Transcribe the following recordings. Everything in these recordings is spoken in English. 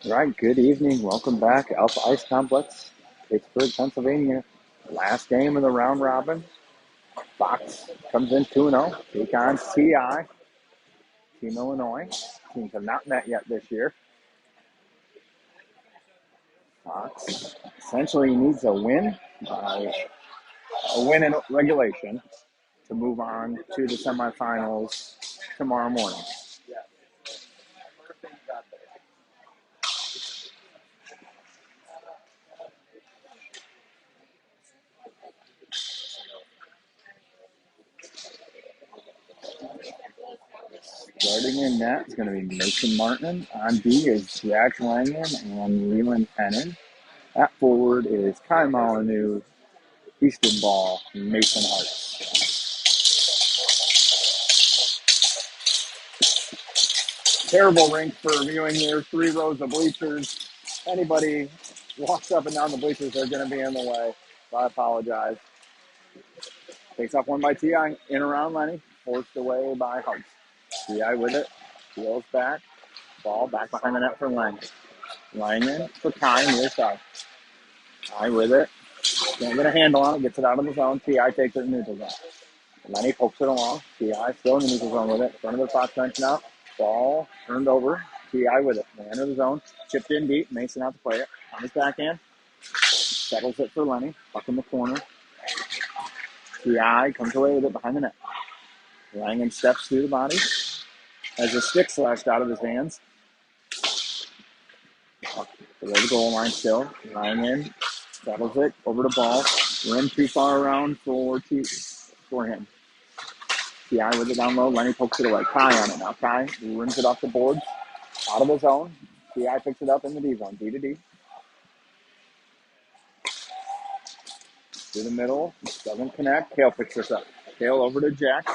All right, good evening. Welcome back. Alpha Ice Complex, Pittsburgh, Pennsylvania. Last game of the round robin. Fox comes in 2-0. Peacons TI, Team Illinois. Teams have not met yet this year. Fox essentially needs a win in regulation to move on to the semifinals tomorrow morning. Starting in net is going to be Mason Martin. On D is Jack Langen and Leland Hennon. At forward is Kai Molyneux, Easton Ball, Mason Hart. Terrible rink for viewing here. 3 rows of bleachers. Anybody walks up and down the bleachers, they're going to be in the way. So I apologize. Takes off one by T.I. In around Lenny. Forced away by Hart. T.I. with it. Wheels back. Ball back behind the net for Lang. Langen for Kai near side. Kai with it. Can't get a handle on it. Gets it out of the zone. T.I. takes it in neutral zone. Lenny pokes it along. T.I. still in the neutral zone with it. Front of the Fox bench now. Ball turned over. T.I. with it. They enter the zone. Chipped in deep. Mason out to play it. On his backhand. Settles it for Lenny. Puck in the corner. T.I. comes away with it behind the net. Langen steps through the body. Has a stick slashed out of his hands. Below the goal line still. Langen settles it. Over the ball. Rim too far around for him. T.I. with it down low. Lenny pokes it away. Kai on it now. Kai rims it off the boards. Out of the zone. T.I. picks it up in the D zone. D to D. To the middle. Doesn't connect. Kale picks this up. Kale over to Jack.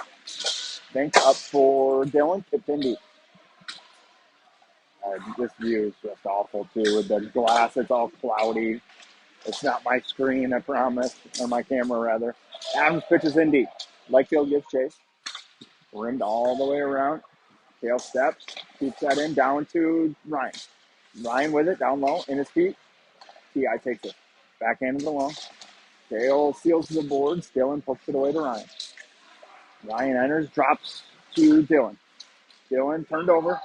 Think up for Dylan. Tipped in deep. This view is just awful too. With the glass, it's all cloudy. It's not my screen, I promise, or my camera rather. Adams pitches in deep. Lakefield gives chase. Rimmed all the way around. Kale steps, keeps that in, down to Ryan. Ryan with it, down low, in his feet. T.I. takes it. Backhand it along. Kale seals the boards. Dylan pokes it away to Ryan. Ryan enters, drops to Dylan. Dylan turned over.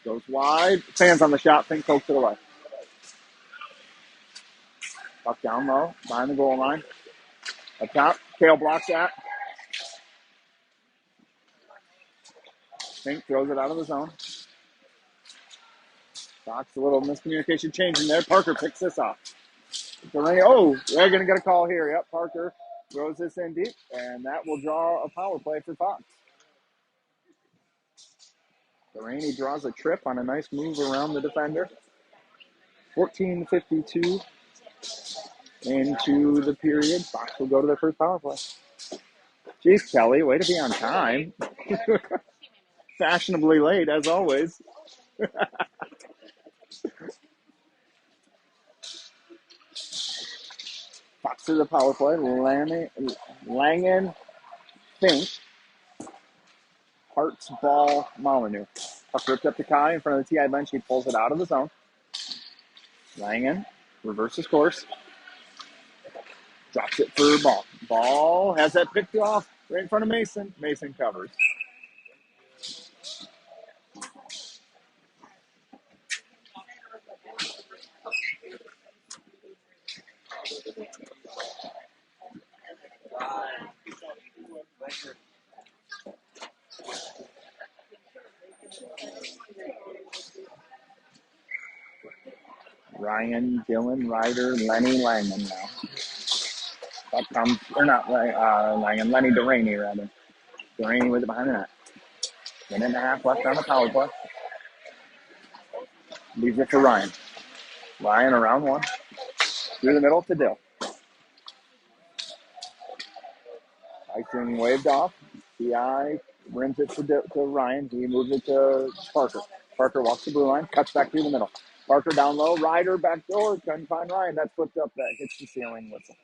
Goes wide. Fans on the shot. Fink pokes it away. Puck down low, behind the goal line. Up top, Kale blocks that. Fink throws it out of the zone. Fox, a little miscommunication change in there. Parker picks this off. Delaney, they're going to get a call here. Yep, Parker throws this in deep, and that will draw a power play for Fox. Delaney draws a trip on a nice move around the defender. 14:52 into the period. Fox will go to their first power play. Jeez, Kelly, way to be on time. Fashionably late, as always. Fox to the power play. Langen, Fink, Hart's ball, Molyneux. Puck ripped up to Kai in front of the TI bench. He pulls it out of the zone. Langen reverses course. Drops it for Ball. Ball has that picked off right in front of Mason. Mason covers. Ryan, Dylan, Ryder, Lenny, Langen now. Up comes, or not Langen, Lenny Delaney rather. Delaney with it behind the net. Minute and a half left on the power play. Leaves it for Ryan. Ryan around one. Through the middle to Dill. Icing waved off. TI rims it to Ryan. He moves it to Parker. Parker walks the blue line, cuts back through the middle. Parker down low, Ryder back door, couldn't find Ryan. That's flipped up, that hits the ceiling whistle.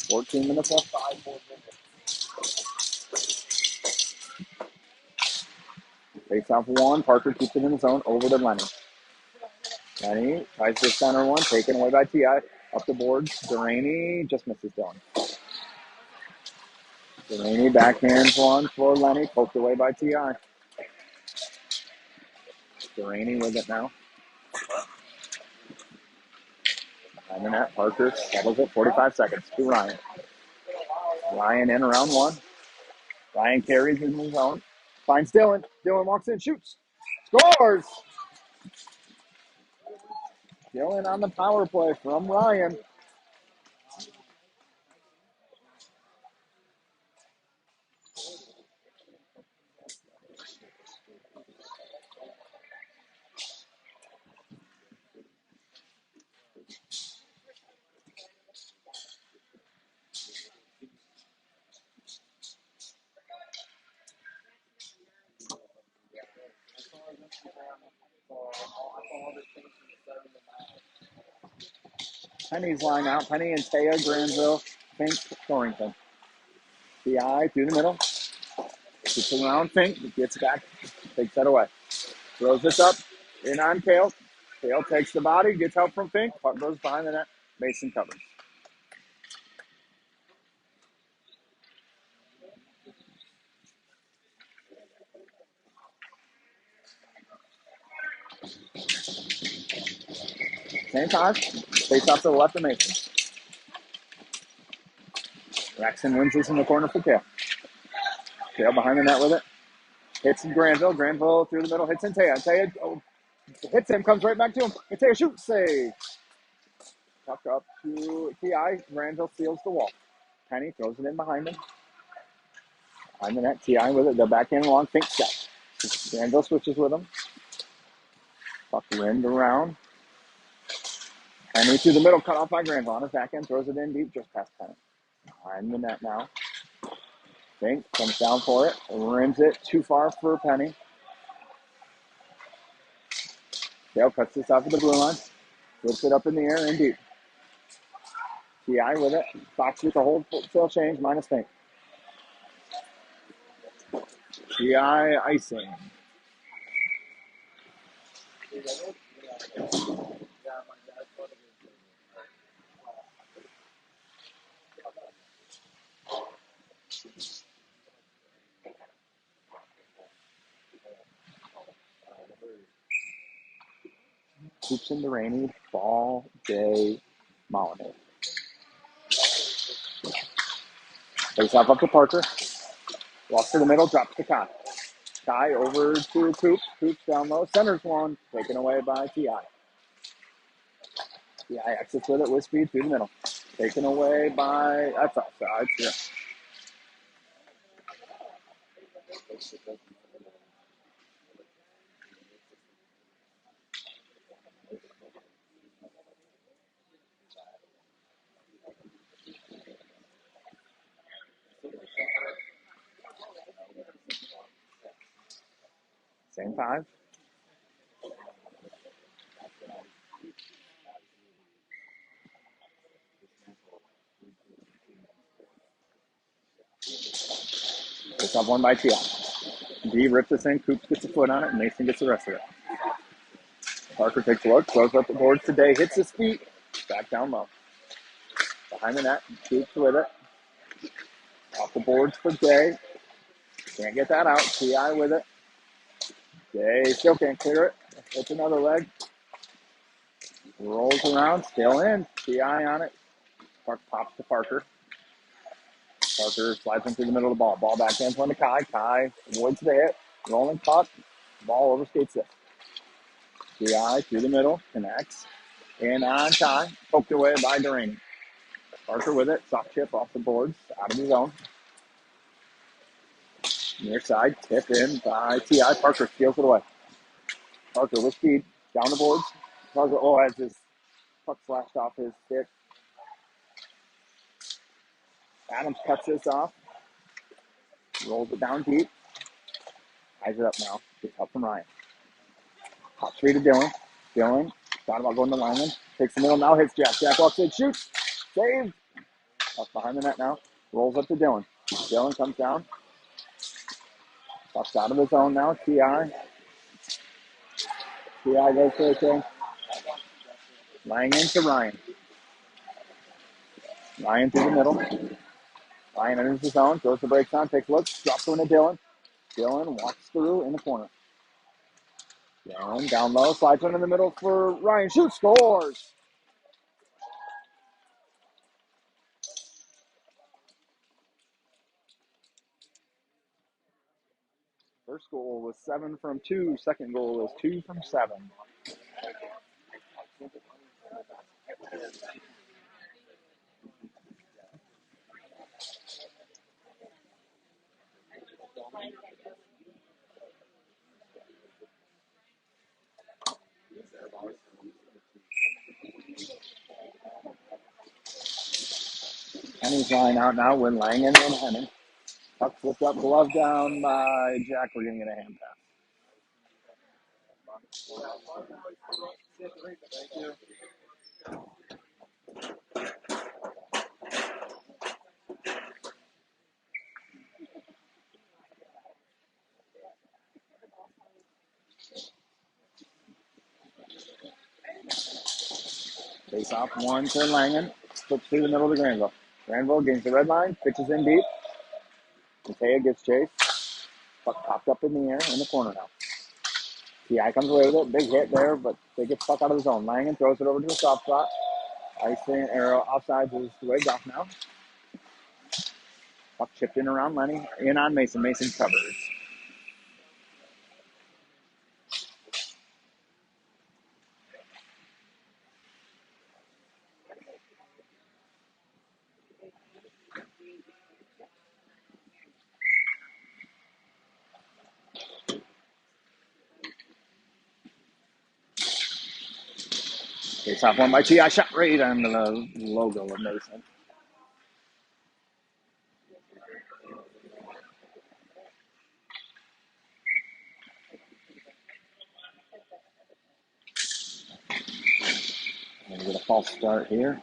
$14 minutes left, 5 more minutes. Face off one, Parker keeps it in the zone, over to Lenny. Lenny tries to center one, taken away by T.I. Up the boards, Delaney just misses Dylan. Delaney backhands one for Lenny, poked away by T.I. Delaney with it now. Behind the net, Parker settles it, 45 seconds to Ryan. Ryan in around one. Ryan carries in his zone. Finds Dylan. Dylan walks in, shoots. Scores! Dylan on the power play from Ryan. Penny's line out. Penny and Taya, Granville, Fink, Thorrington. T.I. through the middle. Gets around Fink. Gets back. Takes that away. Throws this up. In on Kale. Kale takes the body. Gets help from Fink. Puck goes behind the net. Mason covers. Same time. Face off to the left of Mason. Jackson wins this in the corner for Kale. Kale behind the net with it. Hits Granville. Granville through the middle. Hits Taya. Taya hits him. Comes right back to him. Taya shoots. Save. Puck up to T.I. Granville seals the wall. Penny throws it in behind him. Behind the net, T.I. with it. The backhand long fink step. Granville switches with him. Puck rimmed around. Henry through the middle, cut off by Granville. On his backhand, throws it in deep, just past Penny. Behind the net now. Fink comes down for it. Rims it too far for Penny. Dale cuts this off of the blue line. Lifts it up in the air and deep. T.I. with it. Fox with the hold, still change, minus Fink. T.I. icing. Hoops into Rainey, Ball, Day, Molyneux. Takes off up to Parker. Walks to the middle, drops to Kai. Kai over to Coops. Coops down low. Centers one. Taken away by T.I. T.I. exits with it with speed through the middle. Taken away by... That's offside. Yeah. Same 5. It's up one by T.I. D rips this in. Coops gets a foot on it. Mason gets the rest of it. Parker takes a look. Throws up the boards today. Hits his feet. Back down low. Behind the net. Coops with it. Off the boards for Day. Can't get that out. T.I. with it. Day still can't clear it. Hits another leg. Rolls around. Still in. T.I. on it. Park pops to Parker. Parker slides in through the middle of the ball. Ball backhands one to Kai. Kai avoids the hit. Rolling puck. Ball overskates it. T.I. through the middle. Connects. In on Kai. Poked away by Duraney. Parker with it. Soft chip off the boards. Out of his zone. Near side. Tip in by T.I. Parker steals it away. Parker with speed. Down the boards. Parker, has his puck slashed off his stick. Adams cuts this off. Rolls it down deep. Ties it up now. Gets help from Ryan. Top three to Dylan. Dylan thought about going to Lyman. Takes the middle now. Hits Jack. Jack walks in. Shoots. Save. Puck behind the net now. Rolls up to Dylan. Dylan comes down. Puck's out of his zone now. T.I. T.I. goes for a kill. Lying into Ryan. Ryan through the middle. Ryan enters the zone. Throws the brakes on. Takes a look. Drops one to Dylan. Dylan walks through in the corner. Down low, slides one in the middle for Ryan. Shoots, scores. First goal was 7 from 2. Second goal was 2 from 7. Henny's line out now with Langen and Henny. Puck flipped up, glove down by Jack. We're going to get a hand pass. Face off one to Langen. Flips through the middle of the Granville. Granville gains the red line, pitches in deep. Mateo gets chased. Puck popped up in the air in the corner now. T.I. comes away with it. Big hit there, but they get puck out of the zone. Langen throws it over to the soft spot. Icing arrow offsides is waived off now. Puck chipped in around Lenny. In on Mason. Mason covers. Takes off one by T.I. Shot right on the logo of Mason. And we get a false start here.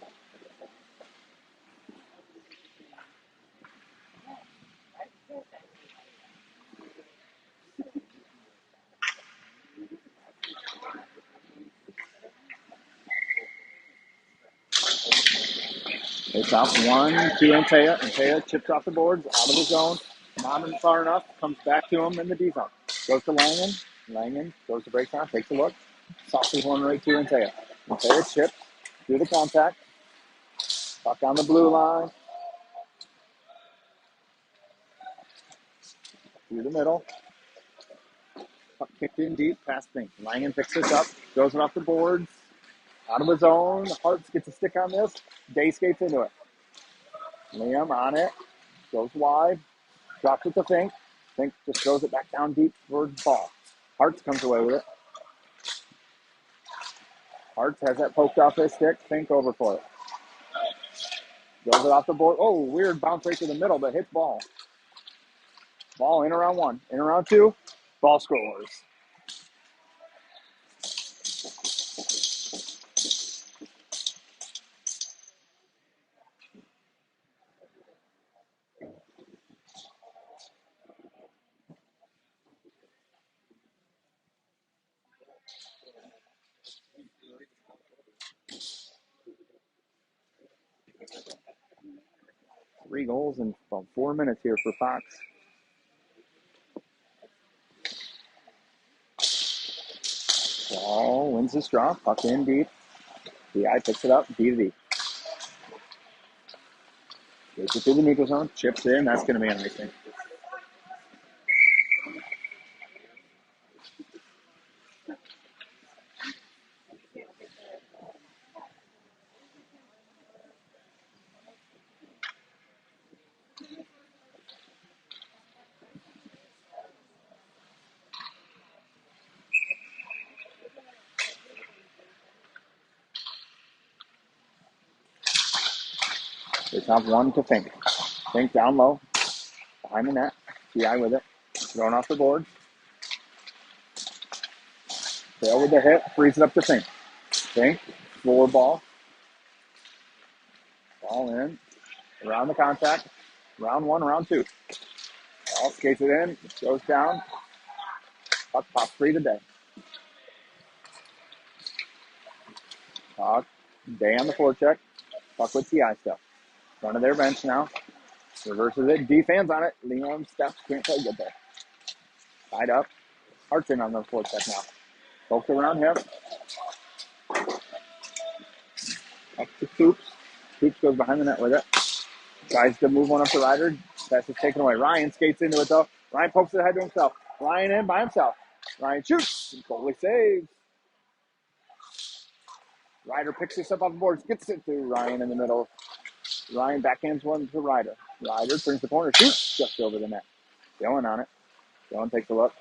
Takes off 1, 2, and Taya. And Taya chips off the boards, out of the zone. Not in far enough. Comes back to him in the defense. Goes to Langen. Langen goes to breakdown. Takes a look. Sauces one right to Taya. And Taya chips through the contact. Puck on the blue line. Through the middle. Puck kicked in deep. Past Fink. Langen picks this up. Goes it off the boards. Out of his own. Hartz gets a stick on this. Day skates into it. Liam on it. Goes wide. Drops it to Fink. Fink just throws it back down deep towards the ball. Hartz comes away with it. Hartz has that poked off his stick. Fink over for it. Goes it off the board. Oh, weird bounce right to the middle, but hits ball. Ball in around 1. In around 2. Ball scores. Three goals in about 4 minutes here for Fox. Ball wins the straw. Puck in deep. DI picks it up. D to D. Takes it through the neutral zone. Chips in. That's going to be an icing. They top 1 to Fink. Fink down low. Behind the net. TI with it. Thrown off the board. Tail with the hit. Frees it up to Fink. Fink. Floor ball. Ball in. Around the contact. Round 1, round 2. Ball skates it in. Goes down. Puck pops free today. Puck. Day on the forecheck. Puck with TI stuff. Front of their bench now. Reverses it. D fans on it. Liam steps. Can't quite get there. Tied up. Hart's in on the forecheck now. Poked around him. Up to Coops. Coops goes behind the net with it. Tries to move one up to Ryder. Pass is taken away. Ryan skates into it though. Ryan pokes it ahead to himself. Ryan in by himself. Ryan shoots. Goalie saves. Ryder picks this up off the boards. Gets it to Ryan in the middle. Ryan backhands one to Ryder. Ryder turns the corner. Shoots just over the net. Dylan on it. Dylan takes a look.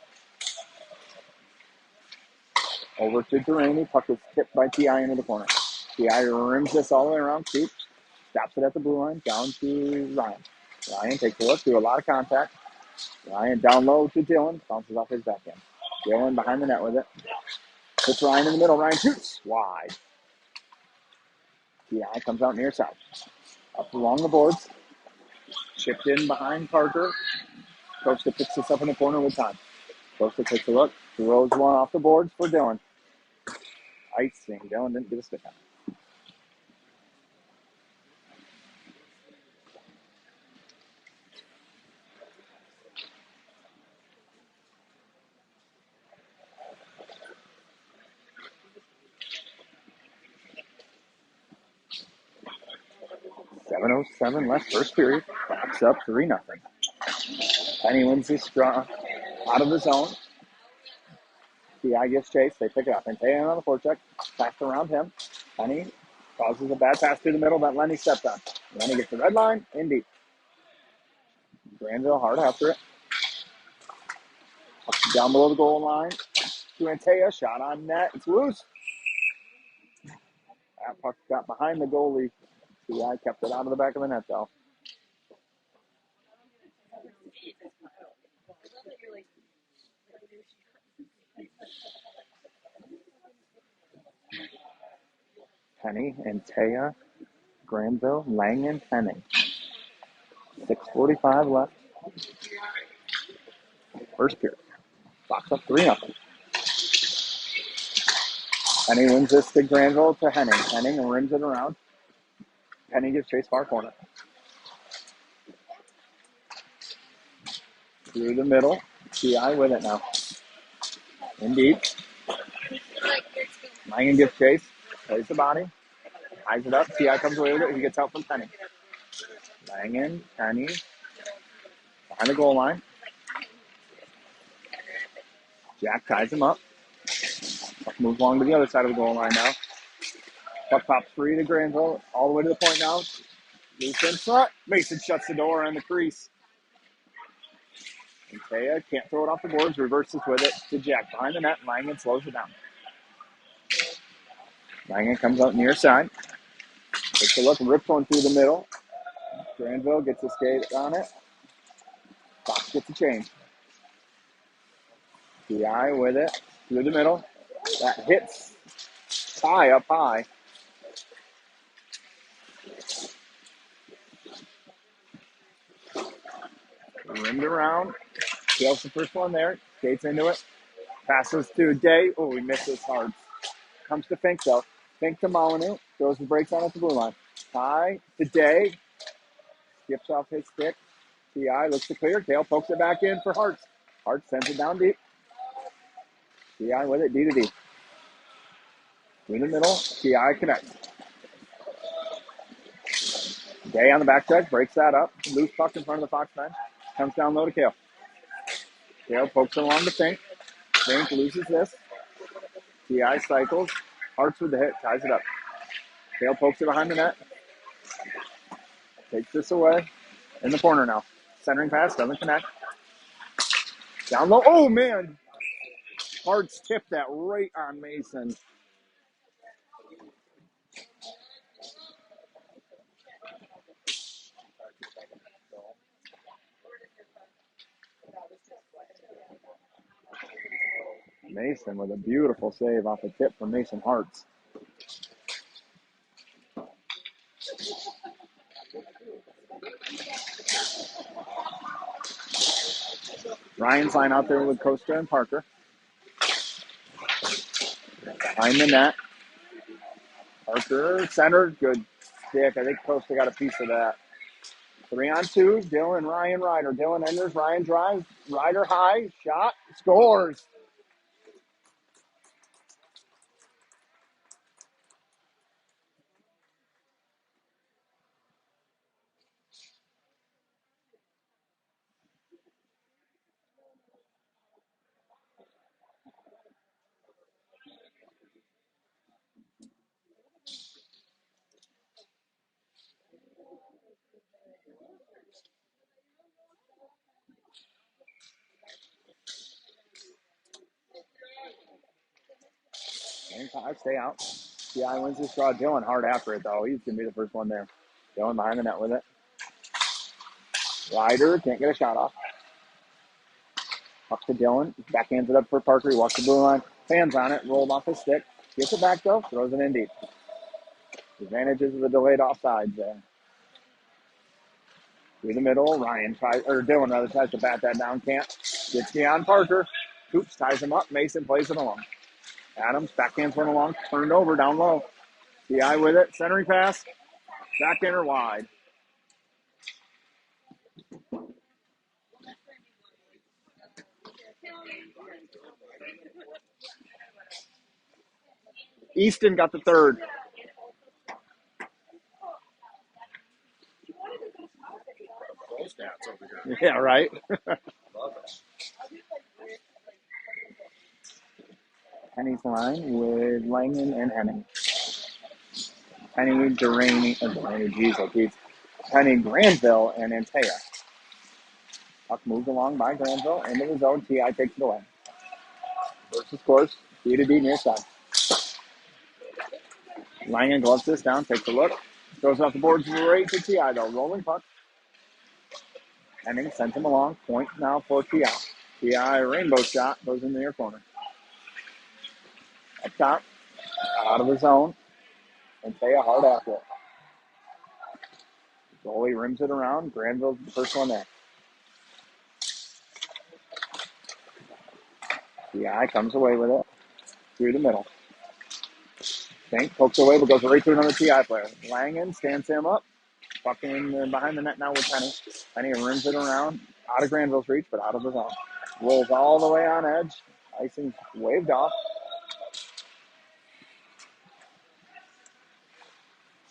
Over to Duraney. Puck is tipped by T.I. into the corner. T.I. rims this all the way around. Coops. Stops it at the blue line. Down to Ryan. Ryan takes a look. Do a lot of contact. Ryan down low to Dylan. Bounces off his backhand. Dylan behind the net with it. Puts Ryan in the middle. Ryan shoots. Wide. T.I. comes out near south. Up along the boards. Chipped in behind Parker. Costa picks this up in the corner with time. Costa takes a look. Throws one off the boards for Dylan. Icing. Dylan didn't get a stick on it. .707 left first period. Fox up 3-0. Penny wins this draw out of the zone. T.I. gets chased. They pick it up. And Taylor on the forecheck. Passed around him. Penny causes a bad pass through the middle that Lenny stepped on. Lenny gets the red line. In deep. Granville hard after it. Down below the goal line. To Antea. Shot on net. It's loose. That puck got behind the goalie. TI kept it out of the back of the net, though. Penny and Taya, Granville, Langen, Penny. 6:45 left. First period. Fox up 3-0. Penny wins this to Granville to Henning. Henning rims it around. Penny gives chase far corner. Through the middle. TI with it now. Indeed. Langen gives chase. Plays the body. Ties it up. TI comes away with it. He gets out from Penny. Langen, Penny. Behind the goal line. Jack ties him up. Puck moves along to the other side of the goal line now. Puck pops free to Granville. All the way to the point now. Loose in front. Mason shuts the door on the crease. And Taya can't throw it off the boards. Reverses with it to Jack. Behind the net. Langen slows it down. Langen comes out near side. Takes a look. Rips one through the middle. Granville gets a skate on it. Fox gets a change. TI with it. Through the middle. That hits Ty up high. Rimmed around. Tails the first one there. Skates into it. Passes to Day. Oh, he misses hard. Comes to Fink, though. Fink to Molyneux. Throws the brakes on at the blue line. Ty to Day. Skips off his stick. TI looks to clear. Tail pokes it back in for Hart. Hart sends it down deep. TI with it. D to D. In the middle. TI connects. Day on the back check. Breaks that up. Loose puck in front of the Fox bench. Comes down low to Kale. Kale pokes it along to Fink. Fink loses this. TI cycles. Hart's with the hit. Ties it up. Kale pokes it behind the net. Takes this away. In the corner now. Centering pass. Doesn't connect. Down low. Oh, man. Hart's tipped that right on Mason. Mason with a beautiful save off a tip from Mason Hart's. Ryan's line out there with Costa and Parker. Behind the net. Parker centered. Good stick. I think Costa got a piece of that. 3-on-2. Dylan, Ryan, Ryder. Dylan enters. Ryan drives. Ryder high. Shot. Scores. Stay out. TI wins this draw. Dylan hard after it, though. He's going to be the first one there. Dylan behind the net with it. Ryder can't get a shot off. Up to Dylan. Backhands it up for Parker. He walks the blue line. Fans on it. Rolled off his stick. Gets it back, though. Throws it in deep. Advantages of the delayed offsides there. Through the middle. Dylan rather tries to bat that down. Can't. Gets beyond Parker. Coops ties him up. Mason plays it along. Adams backhands one along. Turned over down low. TI with it. Centering pass. Back in or wide. Easton got the third. Yeah, right. Penny's line with Langen and Henning. Penny, Penny, Granville, and Antea. Puck moves along by Granville into the zone. TI takes it away. Versus course. D to D near side. Langen gloves this down, takes a look. Goes off the boards right to TI though. Rolling puck. Henning sends him along. Point now for TI. TI rainbow shot goes in the near corner. Up top, out of the zone, and Taya hard after it. Goalie rims it around. Granville's the first one there. TI comes away with it through the middle. Tank pokes away, but goes right to another TI player. Langen stands him up. Fucking behind the net now with Penny. Penny rims it around. Out of Granville's reach, but out of the zone. Rolls all the way on edge. Icing's waved off.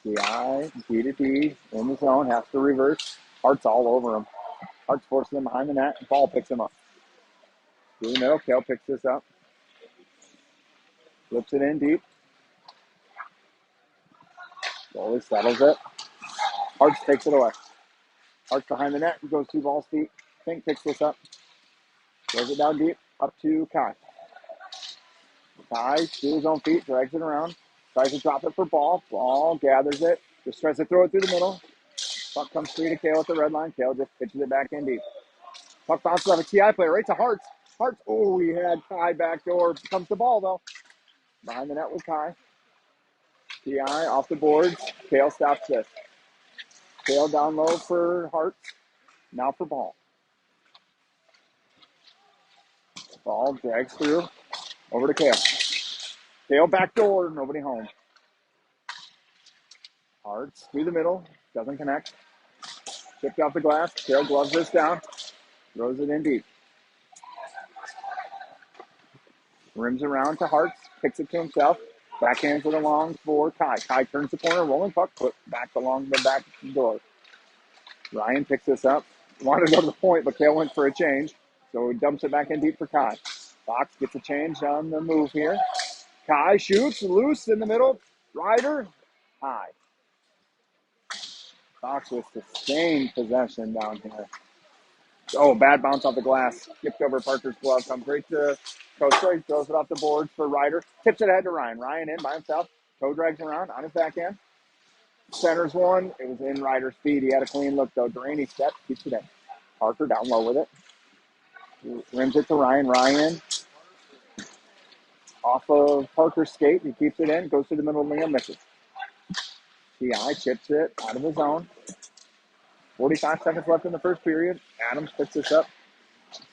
TI, D to D, in the zone, has to reverse. Hart's all over him. Hart's forcing him behind the net. Ball picks him up. Through the middle, Kale picks this up. Flips it in deep. Goalie settles it. Hart's takes it away. Hart's behind the net. Goes 2 balls deep. Fink picks this up. Throws it down deep. Up to Kai. Kai, to his own feet, drags it around. Tries to drop it for Ball. Ball gathers it. Just tries to throw it through the middle. Puck comes free to Kale at the red line. Kale just pitches it back in deep. Puck bounces off a TI player right to Hart's. Hart's, oh, he had Kai back door. Comes the ball, though. Behind the net with Kai. TI off the boards. Kale stops this. Kale down low for Hart. Now for Ball. Ball drags through. Over to Kale. Kale back door. Nobody home. Hart's through the middle. Doesn't connect. Chipped off the glass. Kale gloves this down. Throws it in deep. Rims around to Hart's. Picks it to himself. Backhands it along for Kai. Kai turns the corner. Rolling puck. Put back along the back door. Ryan picks this up. Wanted to go to the point, but Kale went for a change. So he dumps it back in deep for Kai. Fox gets a change on the move here. Kai shoots. Loose in the middle. Ryder. High. Fox with sustained possession down here. Oh, bad bounce off the glass. Skipped over Parker's glove. Comes right to Coach. Throws it off the board for Ryder. Tips it ahead to Ryan. Ryan in by himself. Toe drags around on his backhand. Centers one. It was in Ryder's feet. He had a clean look, though. Duraney steps. Keeps it in. Parker down low with it. Rims it to Ryan. Ryan off of Parker's skate. He keeps it in. Goes to the middle of Liam. Misses. TI chips it out of the zone. 45 seconds left in the first period. Adams picks this up.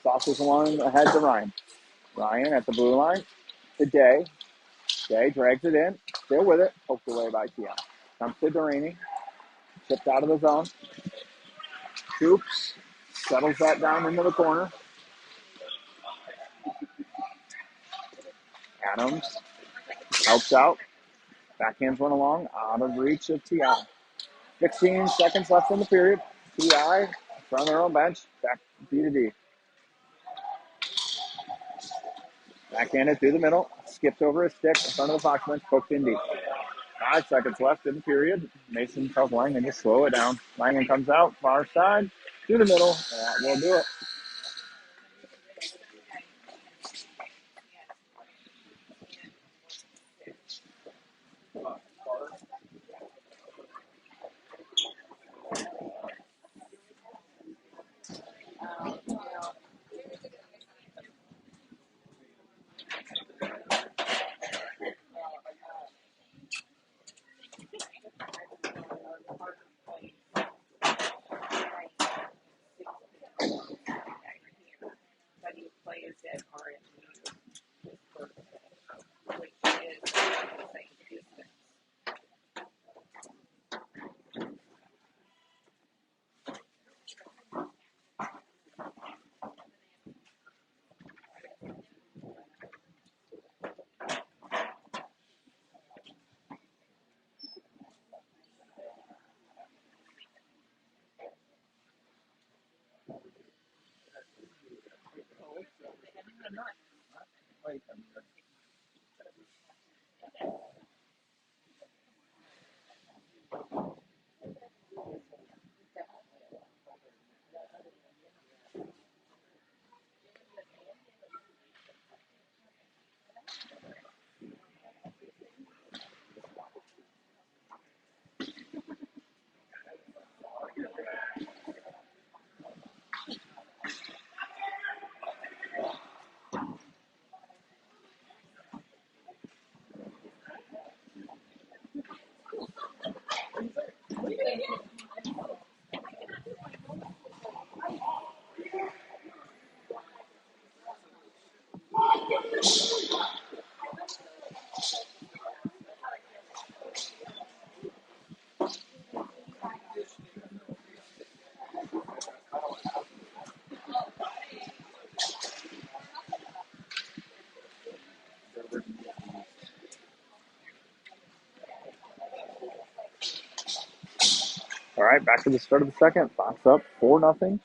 Sauces along ahead to Ryan. Ryan at the blue line. To Day. Day drags it in. Still with it. Poked away by TI. Comes to Duraney. Chipped out of the zone. Scoops. Settles that down into the corner. Adams helps out. Backhands went along. Out of reach of TI. 16 seconds left in the period. TI from their own bench. Back D to D. Backhanded through the middle. Skipped over a stick in front of the Fox bench. Poked in deep. 5 seconds left in the period. Mason tells Langen to slow it down. Langen comes out, far side, through the middle. That will do it. All right, back to the start of the second. Fox up 4-0.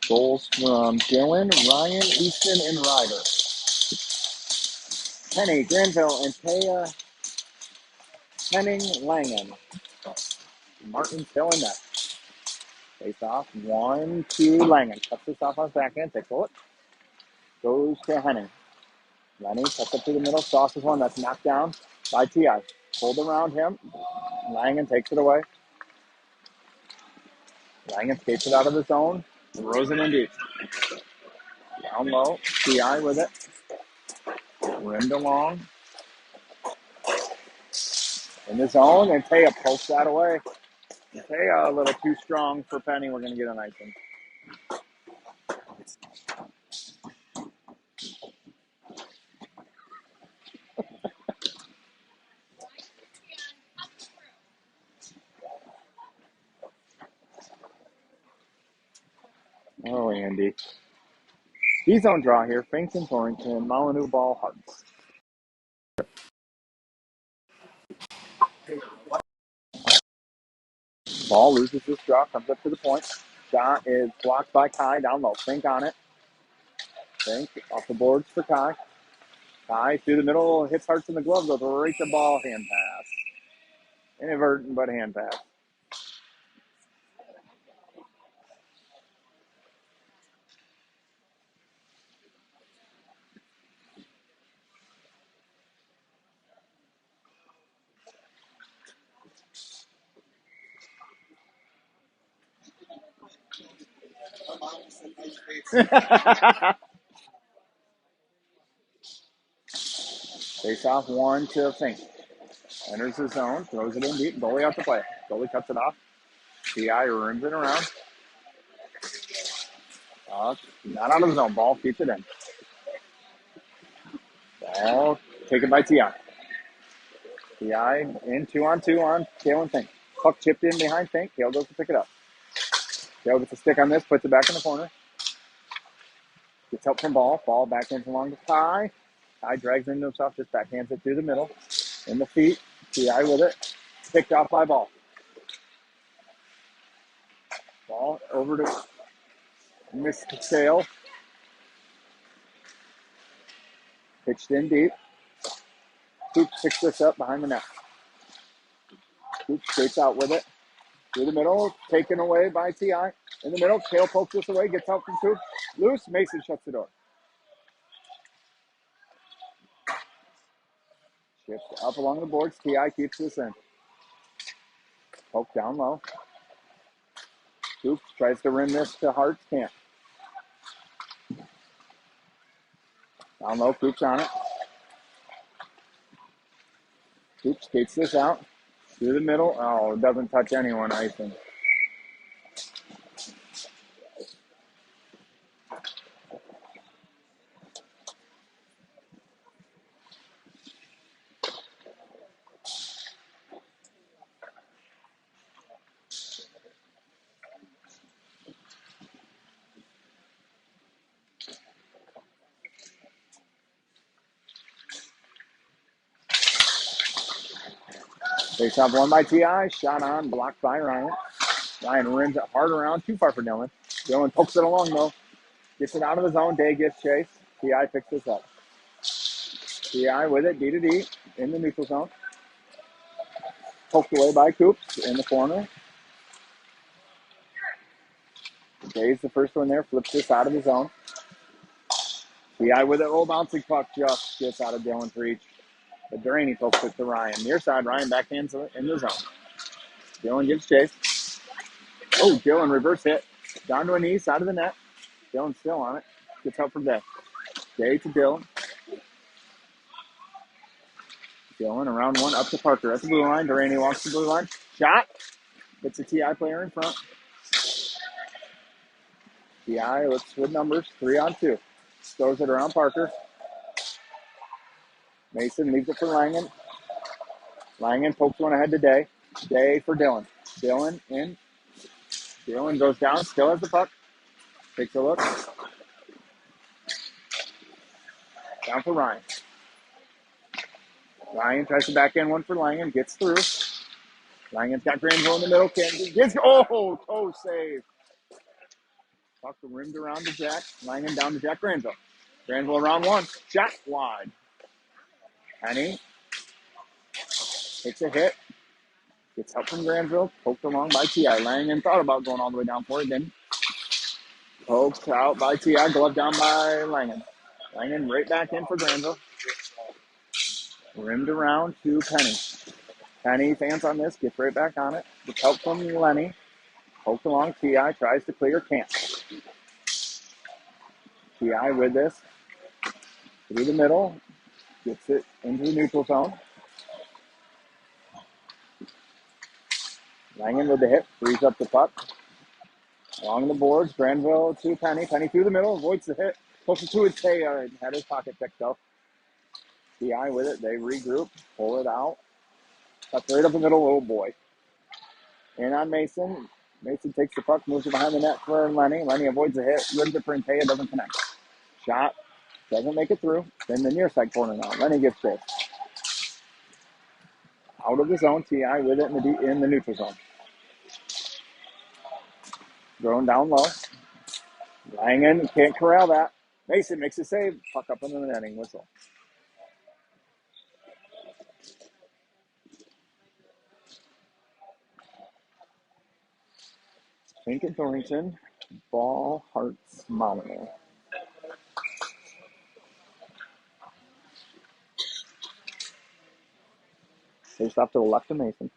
Goals from Dylan, Ryan, Easton, and Ryder. Penny, Granville, and Taya, Henning, Langen. Martin still in net. Face off, 1-2, Langen. Cuts this off on his backhand, takes a look. Goes to Henning. Lenny cuts up to the middle, sauces one that's knocked down by T.I. Pulled around him. Langen takes it away. Langen skates it out of the zone. Throws it in deep. Down low. T.I. with it. Rimmed along. In the zone, and Taya pokes that away. Taya a little too strong for Penny. We're going to get an icing. Oh, Andy. D-zone draw here. Finks Torrington. Molyneux ball Hearts. Ball loses this draw. Comes up to the point. Shot is blocked by Kai. Down low. Fink on it. Fink off the boards for Kai. Kai through the middle. Hits Hearts in the glove. Goes right to ball. Hand pass. Inadvertent, but hand pass. Face off 1 to Fink. Enters the zone. Throws it in deep. Goalie out to play. Goalie cuts it off. T.I. rims it around. Not out of the zone. Ball keeps it in. Ball taken by T.I. T.I. in 2-on-2 on Kale and Fink. Puck chipped in behind Fink. Kale goes to pick it up. Kale gets a stick on this. Puts it back in the corner. Gets help from Ball. Ball back in along the Ty. Ty drags into himself. Just backhands it through the middle. In the feet. T.I. with it. Picked off by Ball. Ball over to Mr. Kale. Pitched in deep. Coops picks this up behind the net. Coops skates out with it. Through the middle. Taken away by T.I. In the middle. Kale pokes this away. Gets help from Coops. Loose. Mason shuts the door. Shift up along the boards. T.I. keeps this in. Poke down low. Coops tries to rim this to Hearts. Can't. Down low. Coops on it. Coops skates this out. Through the middle. Oh, it doesn't touch anyone, I think. Face off one by T.I. Shot on. Blocked by Ryan. Ryan rims it hard around. Too far for Dylan. Dylan pokes it along, though. Gets it out of the zone. Day gets chase. T.I. picks this up. T.I. with it. D to D. In the neutral zone. Poked away by Coops in the corner. Day's the first one there. Flips this out of the zone. T.I. with it. Roll bouncing puck. Just gets out of Dylan's reach. But Duraney pokes it to Ryan. Near side. Ryan backhands in the zone. Dylan gives chase. Oh, Dylan reverse hit. Down to a knee. Side of the net. Dylan's still on it. Gets help from Day. Day to Dylan. Dylan around one. Up to Parker at the blue line. Duraney walks the blue line. Shot. Hits a T.I. player in front. T.I. looks with numbers. 3-on-2. Throws it around Parker. Mason leaves it for Langen. Langen pokes one ahead to Day. Day for Dylan. Dylan in. Dylan goes down, still has the puck. Takes a look. Down for Ryan. Ryan tries to back in one for Langen. Gets through. Langen's got Granville in the middle. Toe save. Puck rimmed around to Jack. Langen down to Jack Granville. Granville around one. Shot wide. Penny takes a hit. Gets help from Granville. Poked along by T.I. Langen thought about going all the way down for it. Then poked out by T.I. Glove down by Langen. Langen right back in for Granville. Rimmed around to Penny. Penny fans on this. Gets right back on it. With help from Lenny. Poked along. T.I. tries to clear. Can't. T.I. with this. Through the middle. Gets it into the neutral zone. Langen with the hit. Frees up the puck. Along the boards. Granville to Penny. Penny through the middle. Avoids the hit. Pushes to it. Had his pocket picked up. T.I. with it. They regroup. Pull it out. That's right up the middle. Oh boy. In on Mason. Mason takes the puck. Moves it behind the net for Lenny. Lenny avoids the hit. Rims it for Intea. Doesn't connect. Shot. Doesn't make it through. Then the near side corner now. Lenny gets this. Out of the zone. T.I. with it in the neutral zone. Thrown down low. Langen can't corral that. Mason makes a save. Puck up into the netting. Whistle. Lincoln Thornton. Ball, Hearts, Monitor. Face off to the left of Mason.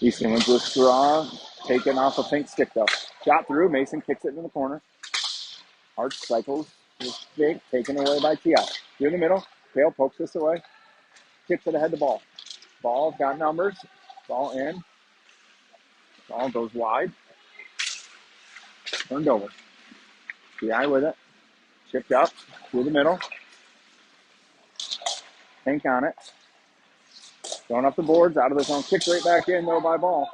Easton wins with draw. Taken off a pink stick though. Shot through. Mason kicks it in the corner. Hearts cycles. Big. Taken away by T.I. Through the middle. Tail pokes this away. Kicks it ahead the ball. Ball got numbers. Ball in. Ball goes wide. Turned over. T.I. with it. Chipped up. Through the middle. Pink on it. Going up the boards. Out of the zone. Kicked right back in though by Ball.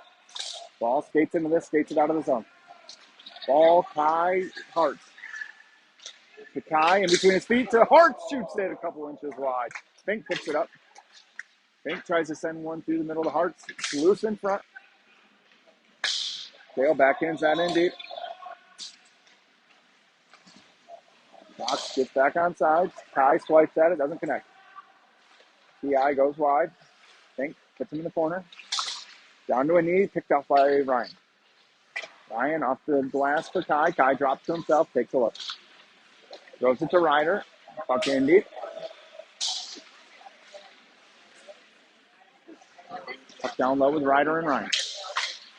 Ball skates into this. Skates it out of the zone. Ball. Kai. Hearts. To Kai in between his feet. To Hearts. Shoots it a couple inches wide. Fink picks it up. Fink tries to send one through the middle of the Hearts. Loose in front. Dale backhands that in deep. Fox gets back on sides. Kai swipes at it. Doesn't connect. T.I. goes wide. Fink puts him in the corner. Down to a knee. Picked off by Ryan. Ryan off the glass for Kai. Kai drops to himself. Takes a look. Throws it to Ryder. Puck in deep. Puck down low with Ryder and Ryan.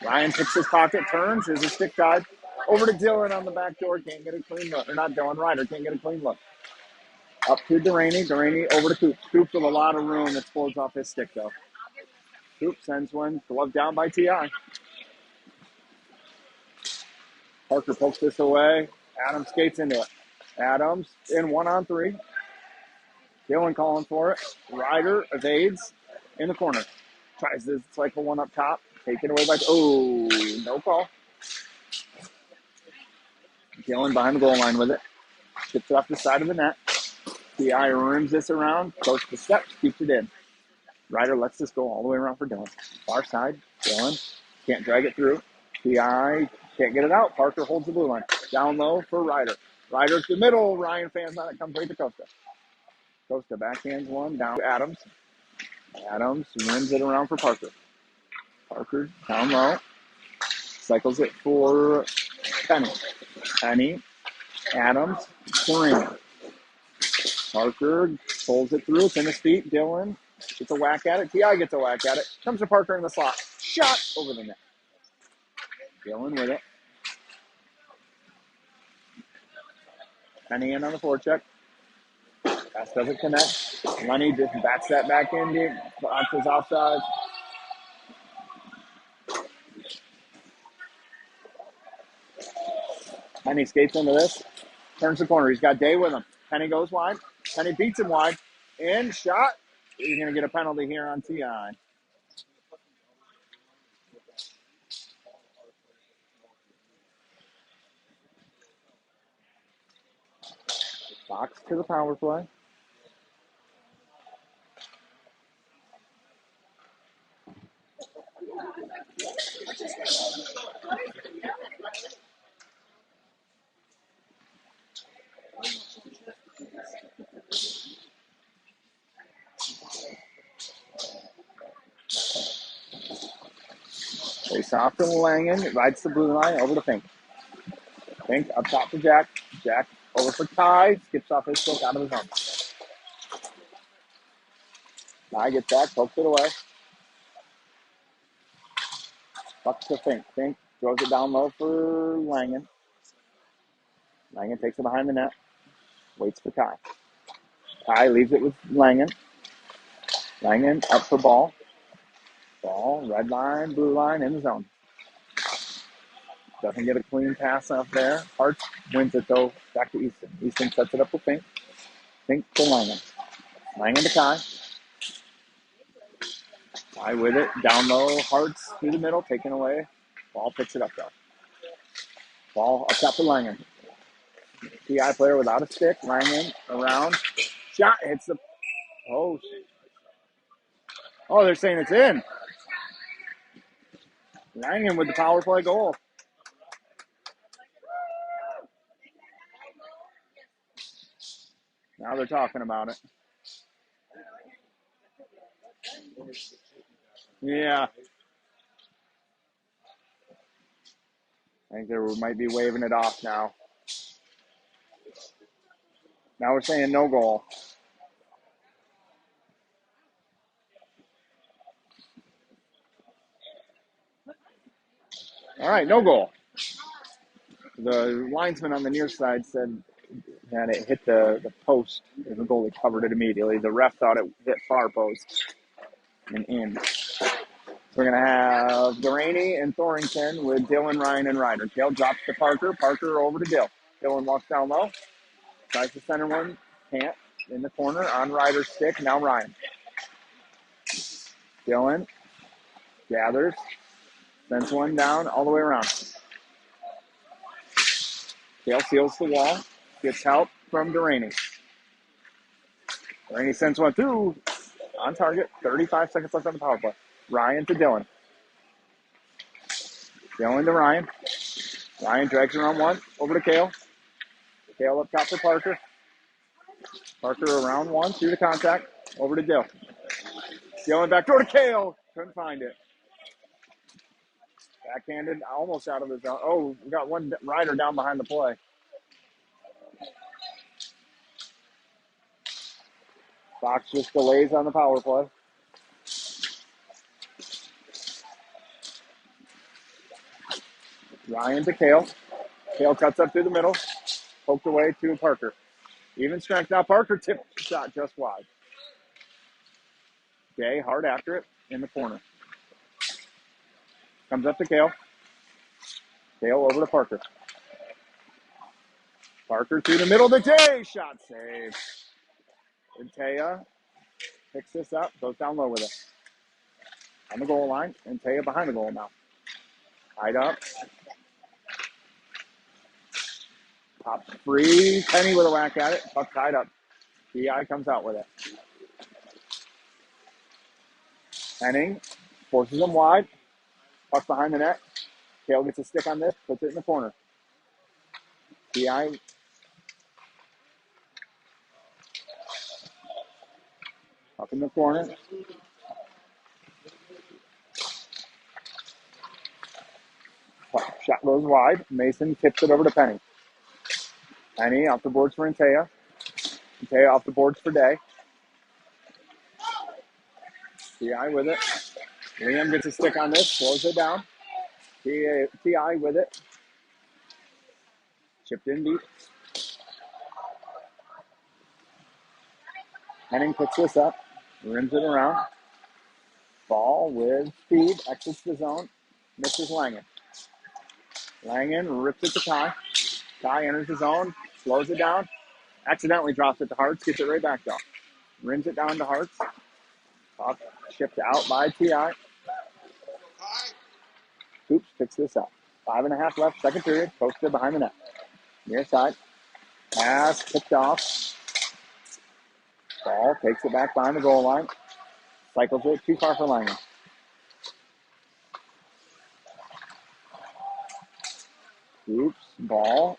Ryan picks his pocket, turns, is a stick dive. Over to Dylan on the back door, can't get a clean look. Or not Dylan, Ryder can't get a clean look. Up to Delaney, Delaney over to Coop. Coop with a lot of room that pulls off his stick though. Coop sends one, glove down by T.I. Parker pokes this away. Adams skates into it. Adams in 1-on-3. Dylan calling for it. Ryder evades in the corner. Tries to cycle one up top. Taken away by, no call. Dylan behind the goal line with it. Chips it off the side of the net. T.I. rims this around. Goes to steps. Keeps it in. Ryder lets this go all the way around for Dylan. Far side. Dylan can't drag it through. T.I. can't get it out. Parker holds the blue line. Down low for Ryder. Ryder to the middle. Ryan fans on it. Comes right to Costa. Costa backhands one. Down to Adams. Adams rims it around for Parker. Parker down low. Cycles it for Penny. Penny. Adams. Serena. Parker pulls it through. It's in his feet. Dylan gets a whack at it. T.I. gets a whack at it. Comes to Parker in the slot. Shot over the net. Dylan with it. Penny in on the forecheck. Pass doesn't connect. Lenny just bats that back in deep. Box is offside. Penny skates into this. Turns the corner. He's got Day with him. Penny goes wide. Penny beats him wide. In, shot. You're going to get a penalty here on TI. Fox to the power play. Face off to Langen. Rides the blue line over to Fink. Fink up top to Jack. Jack over for Ty. Skips off his foot out of the zone. Ty gets back. Pokes it away. Bucks to Fink. Fink throws it down low for Langen. Langen takes it behind the net. Waits for Ty. Ty leaves it with Langen. Langen up for ball. Ball, red line, blue line, in the zone. Doesn't get a clean pass off there. Hart wins it, though, back to Easton. Easton sets it up for Fink. Fink to Langen. Langen to Ty. Ty with it. Down low. Hart's through the middle, taken away. Ball picks it up, though. Ball up top to Langen. TI player without a stick. Langen around. Shot hits the post. Oh, they're saying it's in. Langen with the power play goal. Now they're talking about it. Yeah. I think they might be waving it off now. Now we're saying no goal. All right, no goal. The linesman on the near side said that it hit the post, and the goalie covered it immediately. The ref thought it hit far post and in. So we're going to have Delaney and Thorington with Dylan, Ryan, and Ryder. Dale drops to Parker. Parker over to Dill. Dylan walks down low. Tries to center one. Can't. In the corner on Ryder's stick. Now Ryan. Dylan gathers. Sends one down all the way around. Dale seals the wall. Gets help from Delaney. Delaney sends one through. On target. 35 seconds left on the power play. Ryan to Dylan. Dylan to Ryan. Ryan drags around one. Over to Kale. Kale up top for Parker. Parker around one. Through the contact. Over to Dill. Dylan back door to Kale. Couldn't find it. Backhanded. Almost out of the zone. Oh, we got one rider down behind the play. Fox just delays on the power play. Ryan to Kale. Kale cuts up through the middle. Poked away to Parker. Even strength now. Parker tipped shot just wide. Day hard after it in the corner. Comes up to Kale. Kale over to Parker. Parker through the middle to Day. Shot saved. And Taya picks this up. Goes down low with it. On the goal line. And Taya behind the goal now. Tied up. Pops free. Penny with a whack at it. Puck tied up. DI comes out with it. Henning forces him wide. Puck behind the net. Kale gets a stick on this. Puts it in the corner. DI up in the corner. Shot goes wide. Mason tips it over to Penny. Penny off the boards for Antea. Antea off the boards for Day. TI with it. Liam gets a stick on this. Slows it down. TI with it. Chipped in deep. Henning picks this up. Rims it around. Ball with speed. Exits the zone. Misses Langen. Langen rips it to Ty. Ty enters the zone, slows it down, accidentally drops it to Hartz, gets it right back though. Rims it down to Hartz. Up, chipped out by Ti. Oops, picks this up. 5.5 left, second period. Posted behind the net. Near side. Pass, picked off. Ball takes it back behind the goal line. Cycles it too far for Langen. Oops, ball.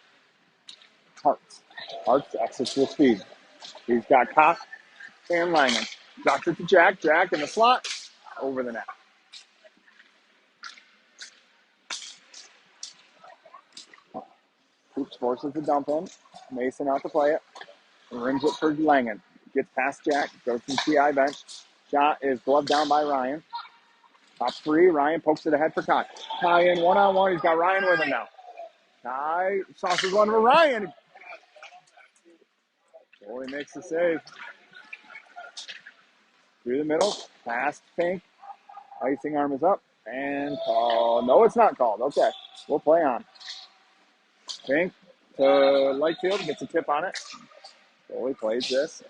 Hartz. Hartz exits with speed. He's got Koch and Langen. Drops it to Jack. Jack in the slot. Over the net. Oops, forces the dump in. Mason out to play it. Rims it for Langen. Gets past Jack. Goes to the TI bench. Shot is gloved down by Ryan. Top three. Ryan pokes it ahead for Koch. Ty in one-on-one. He's got Ryan with him now. Ty sauces one for Ryan. Goalie makes the save. Through the middle. Past Fink. Icing arm is up. And call. No, it's not called. Okay. We'll play on. Fink to Lightfield. Gets a tip on it. Goalie plays this.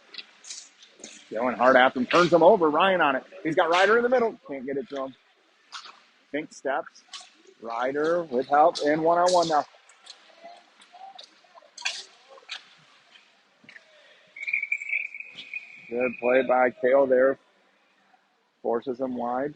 Going hard after him. Turns him over. Ryan on it. He's got Ryder in the middle. Can't get it to him. Fink steps. Ryder with help. And one-on-one now. Good play by Kale there. Forces him wide.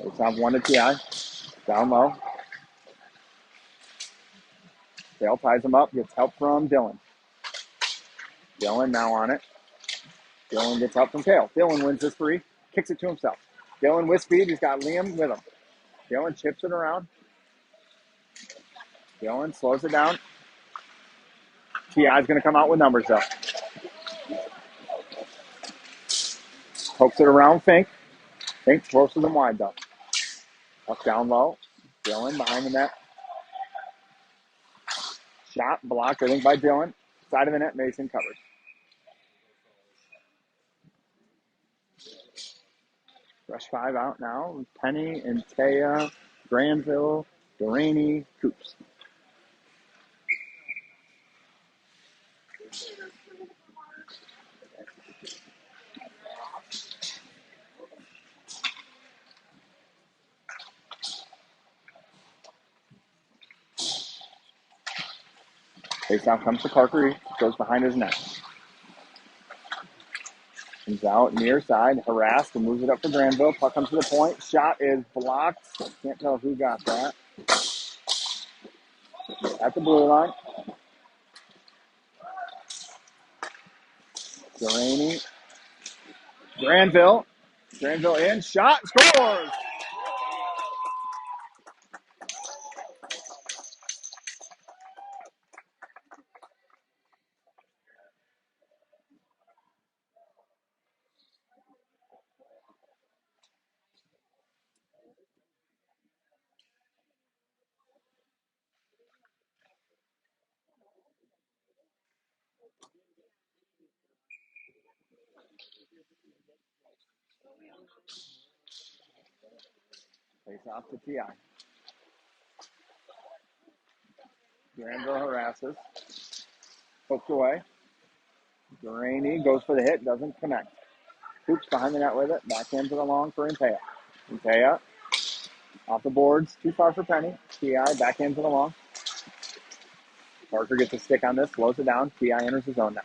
It's on one to TI. Down low. Dale ties him up. Gets help from Dylan. Dylan now on it. Dylan gets help from Kale. Dylan wins this free. Kicks it to himself. Dylan with speed. He's got Liam with him. Dylan chips it around. Dylan slows it down. TI's going to come out with numbers though. Pokes it around Fink. Fink forces him wide though. Up down low. Dylan behind the net. Shot blocked, I think, by Dylan. Side of the net, Mason covers. Rush 5 out now. Penny and Taya, Granville, Delaney, Coops. Face-off comes to Parker. He goes behind his net. Comes out near side, harassed, and moves it up for Granville. Puck comes to the point. Shot is blocked. Can't tell who got that. At the blue line. Delaney. Granville. Granville in. Shot. Scores! Face-off to T.I. Granville harasses. Poked away. Delaney goes for the hit. Doesn't connect. Hoops behind the net with it. Backhand to the long for Impea. Impea off the boards. Too far for Penny. T.I. backhand to the long. Parker gets a stick on this. Slows it down. T.I. enters the zone now.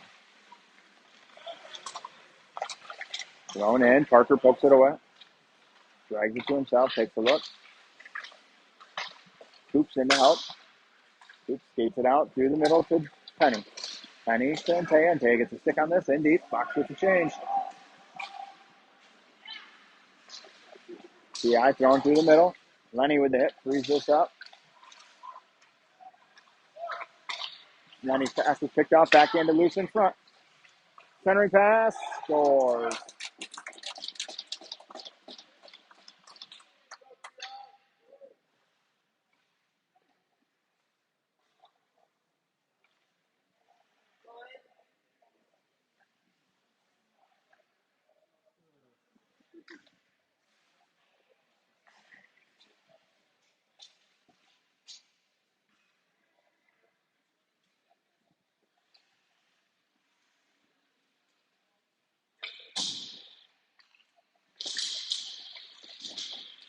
Thrown in. Parker pokes it away. Drags it to himself. Takes a look. Hoops in to help. Hoops skates it out through the middle to Penny. Penny to Impea. Impea gets a stick on this. In deep. Fox with the change. T.I. thrown through the middle. Lenny with the hit. Frees this up. Lenny's pass is picked off, backhand to loose in front. Centering pass, scores.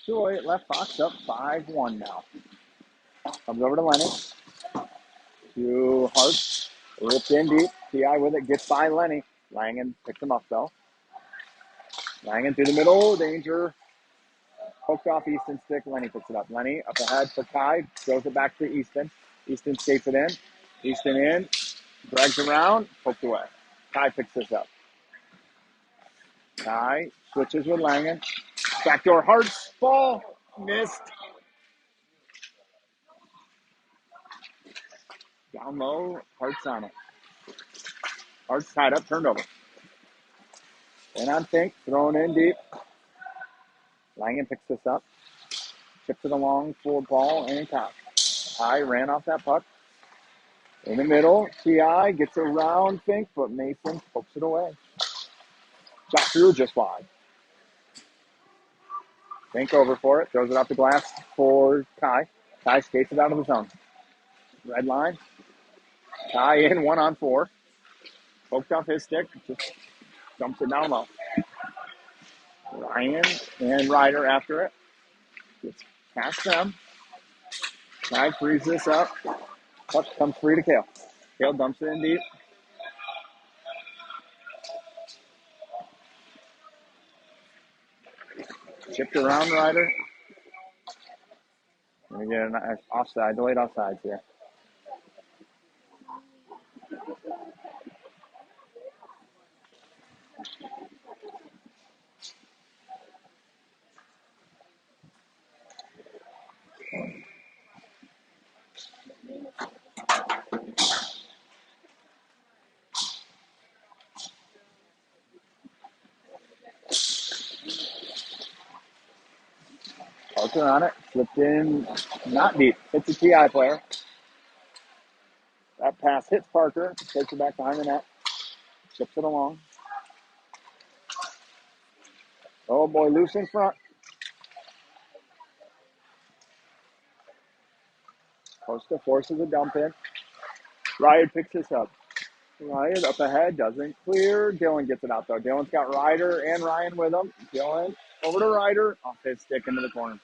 Joy left box up 5-1 now. Comes over to Lenny. To Hart. Ripped in deep. TI with it. Gets by Lenny. Langen picks him up though. Langen through the middle. Danger. Poked off Easton's stick. Lenny picks it up. Lenny up ahead for Kai. Throws it back to Easton. Easton skates it in. Easton in. Drags around. Poked away. Kai picks this up. Kai switches with Langen. Backdoor Hart's ball. Missed. Down low. Hart's on it. Hart's tied up. Turned over. In on Fink. Thrown in deep. Langen picks this up. Chips it along for ball and Kai. Kai ran off that puck. In the middle. TI gets around Fink, but Mason pokes it away. Shot through just wide. Fink over for it. Throws it off the glass for Kai. Kai skates it out of the zone. Red line. Kai in 1-on-4. Poked off his stick. Just dumps it down low. Ryan and Ryder after it. Gets past them. Kai frees this up. Puck comes free to Kale. Kale dumps it in deep. Chipped around Ryder. Gonna get an offside, delayed offsides here. Parker on it. Slipped in, not deep. Hits a TI player. That pass hits Parker. Takes it back behind the net. Chips it along. Oh boy, loose in front. Costa forces a dump in. Ryan picks this up. Ryan up ahead, doesn't clear. Dylan gets it out though. Dylan's got Ryder and Ryan with him. Dylan over to Ryder. Off his stick into the corner.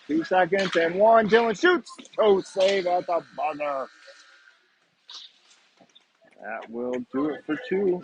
2 seconds and 1. Dylan shoots. Oh, save at the buzzer. That will do it for 2.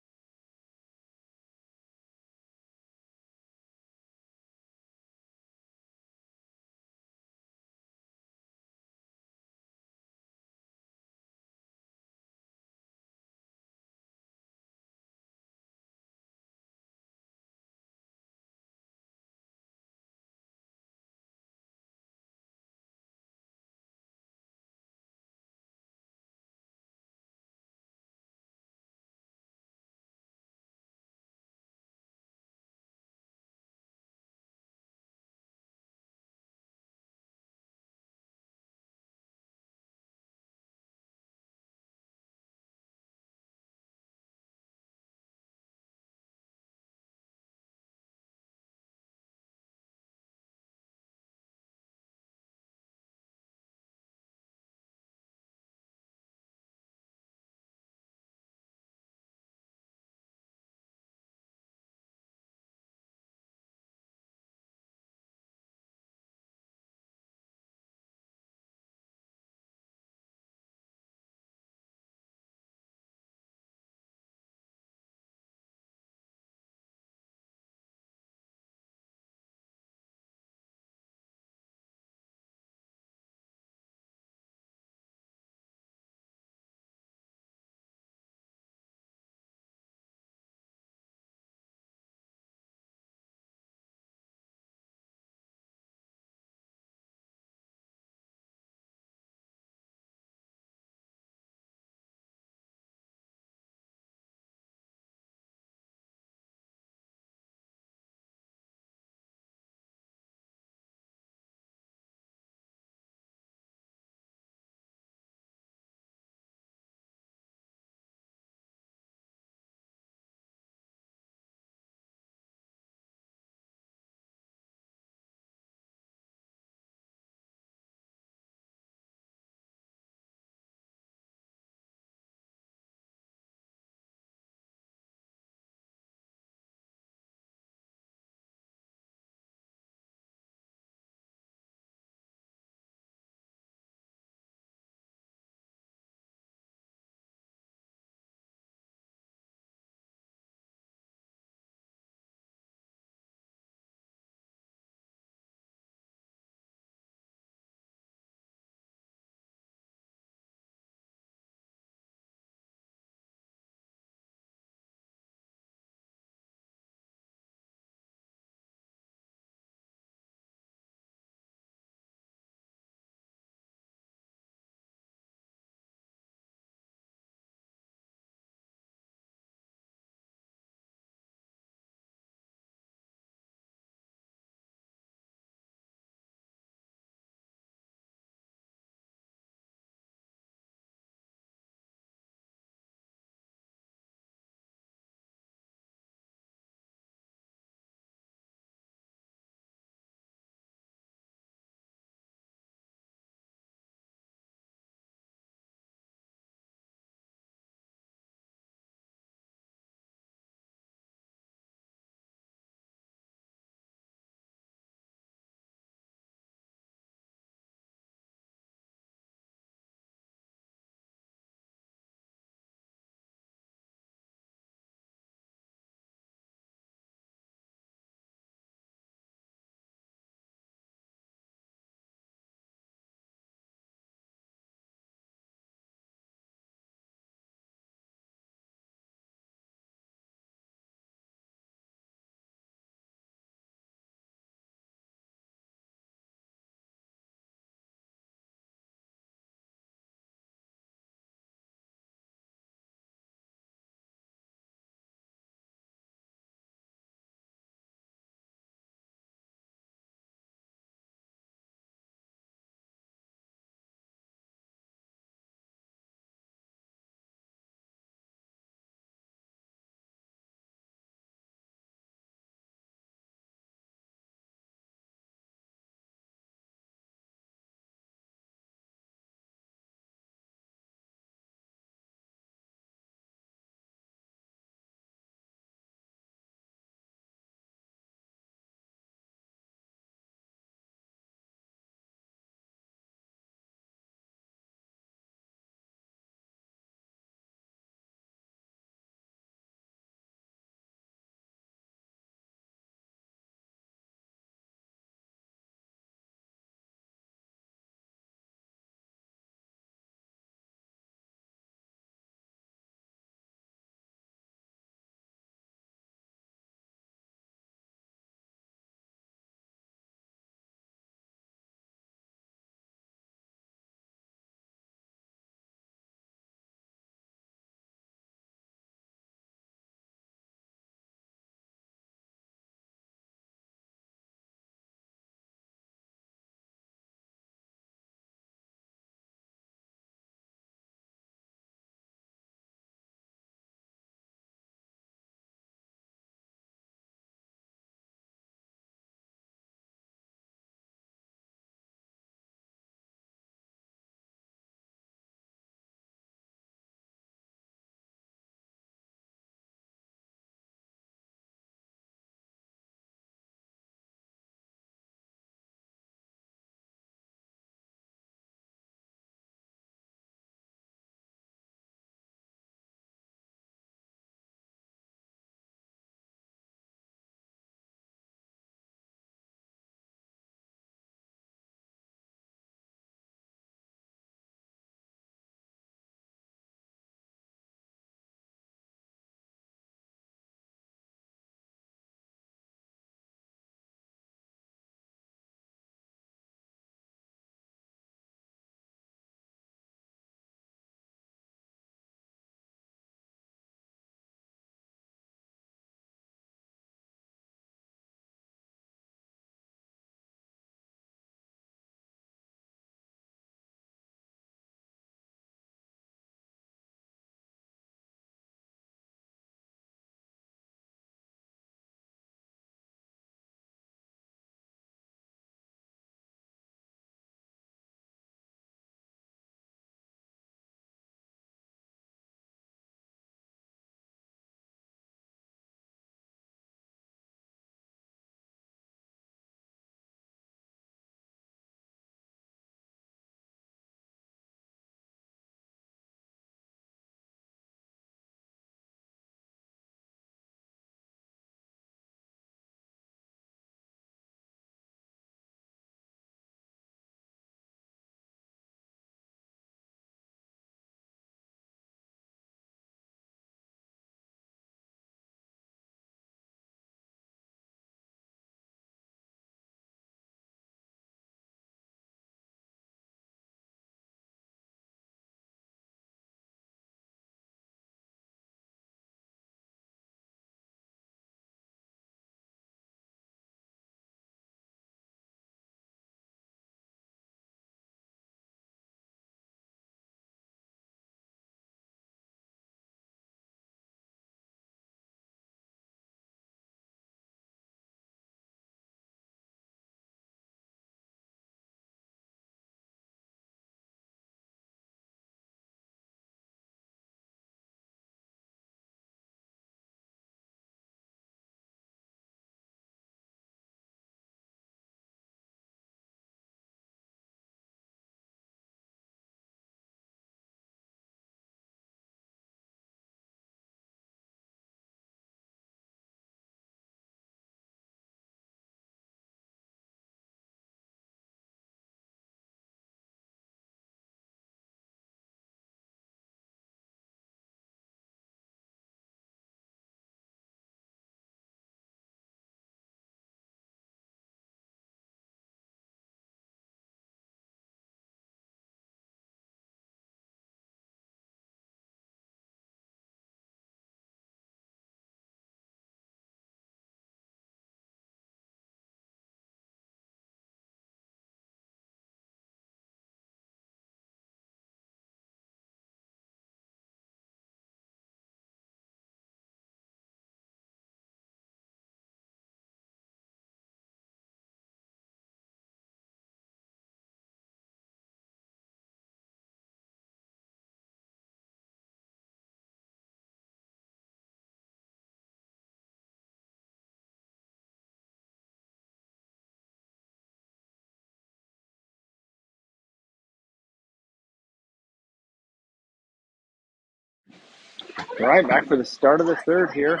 All right, back for the start of the third here.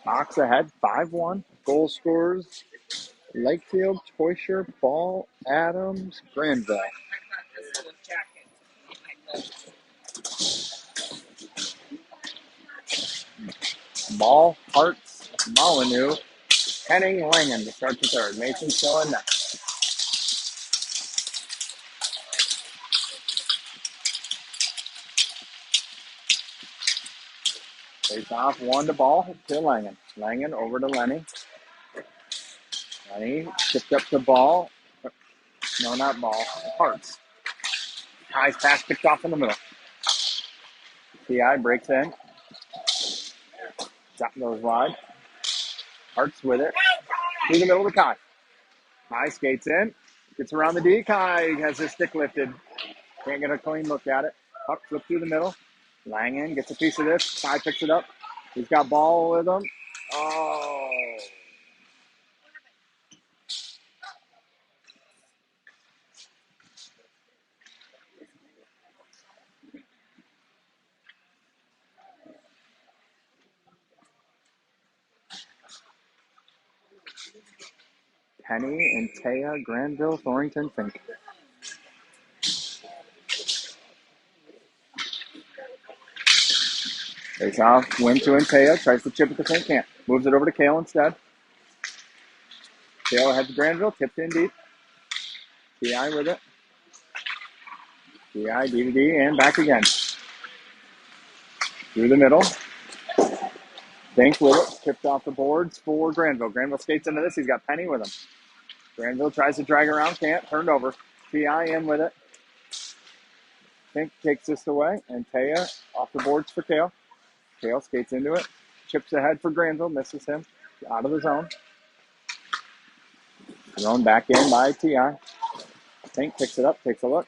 Hawks ahead, 5-1. Goal scorers, Lakefield, Toysher, Ball, Adams, Granville. Ball, Hartz, Molyneux, Henning, Langen to start the third. Mason still in net. Face off, 1 to Ball, to Langen. Langen over to Lenny. Lenny tipped up the Ball. No, not Ball. Hartz. High's pass picked off in the middle. TI breaks in. Shot goes wide. Hartz with it. Through the middle of the Kai. Kai skates in. Gets around the D. Kai has his stick lifted. Can't get a clean look at it. Puck flipped through the middle. Langen gets a piece of this. Kai picks it up. He's got Ball with him. Oh. Penny and Taya, Granville, Thornton, Fink. Takes off, win to Taya, tries to chip at the same can't. Moves it over to Kale instead. Kale heads to Granville, tipped in deep. TI with it. TI, D to D, and back again. Through the middle. Fink with it, tipped off the boards for Granville. Granville skates into this, he's got Penny with him. Granville tries to drag around, can't, turned over. TI in with it. Fink takes this away, and Taya off the boards for Kale. Kale skates into it, chips ahead for Granville, misses him, out of the zone. Thrown back in by TI. Fink picks it up, takes a look.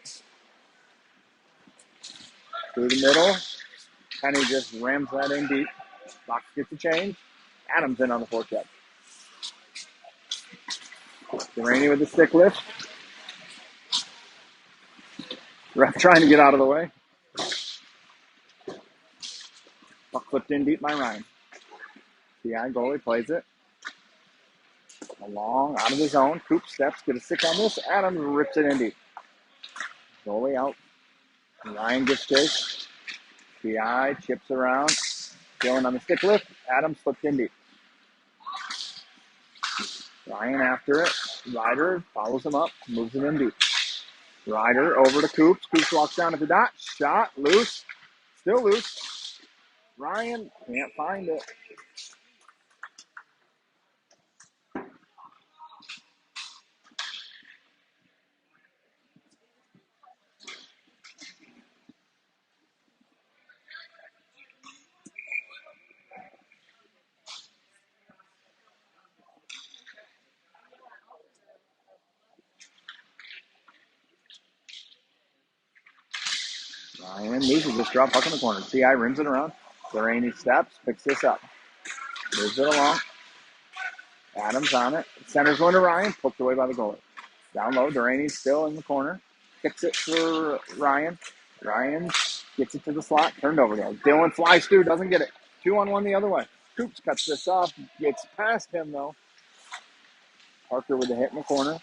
Through the middle, Penny just rams that in deep. Fox gets the change. Adams in on the forecheck. Delaney with the stick lift. Ref trying to get out of the way. Puck flipped in deep by Ryan. TI goalie plays it. Along, out of the zone. Coop steps, get a stick on this. Adams rips it in deep. Goalie out. Ryan gets chased. TI chips around. Going on the stick lift. Adams flipped in deep. Ryan after it. Ryder follows him up, moves it in deep. Ryder over to Coops. Coops walks down at the dot. Shot, loose. Still loose. Ryan can't find it. Ryan loses this drop puck in the corner. TI rims it around. Delaney steps, picks this up. Moves it along. Adams on it. Centers one to Ryan. Poked away by the goalie. Down low. Delaney's still in the corner. Kicks it for Ryan. Ryan gets it to the slot. Turned over there. Dylan flies through. Doesn't get it. 2-on-1 the other way. Coops cuts this off. Gets past him, though. Parker with the hit in the corner.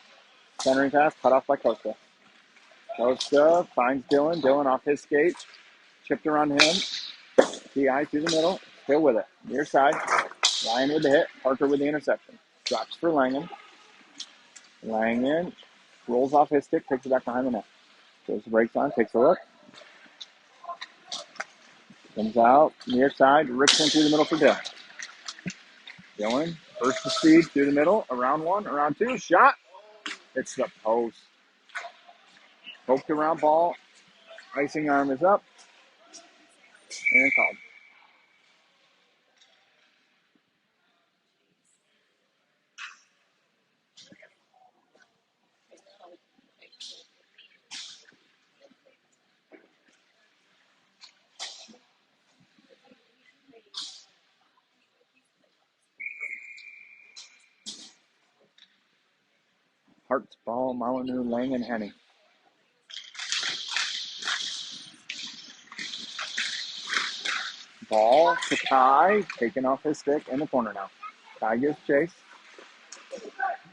Centering pass. Cut off by Costa. Costa finds Dylan. Dylan off his skate. Chipped around him. TI through the middle. Still with it. Near side. Ryan with the hit. Parker with the interception. Drops for Langen. Langen rolls off his stick. Picks it back behind the net. Goes the brakes on. Takes a look. Comes out. Near side. Rips in through the middle for Dylan. Dylan. First to speed. Through the middle. Around one. Around two. Shot. It's the post. Poked around ball. Icing arm is up. And called. Hart's Ball, Molyneux, Langen, Henning. Ball to Kai, taking off his stick in the corner now. Kai gives chase.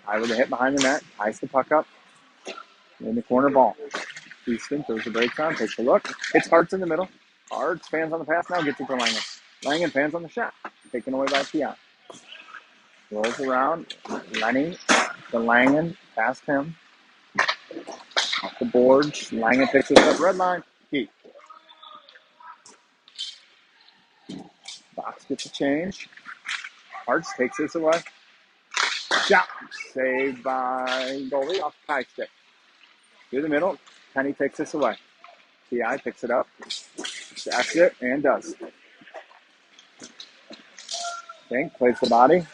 Kai with a hit behind the net. Ties the puck up. In the corner ball. Houston throws the brakes on, takes a look. It's Hart's in the middle. Hart's fans on the pass now, gets it to Langen. Langen fans on the shot. Taken away by Tia. Rolls around. Lenny to Langen. Past him. Off the boards. Langen picks it up. Red line. Heat. Box gets a change. Hartz takes this away. Shot. Saved by goalie off Kai stick. Through the middle. Penny takes this away. T.I. picks it up. Sacks it and does. Fink plays the body.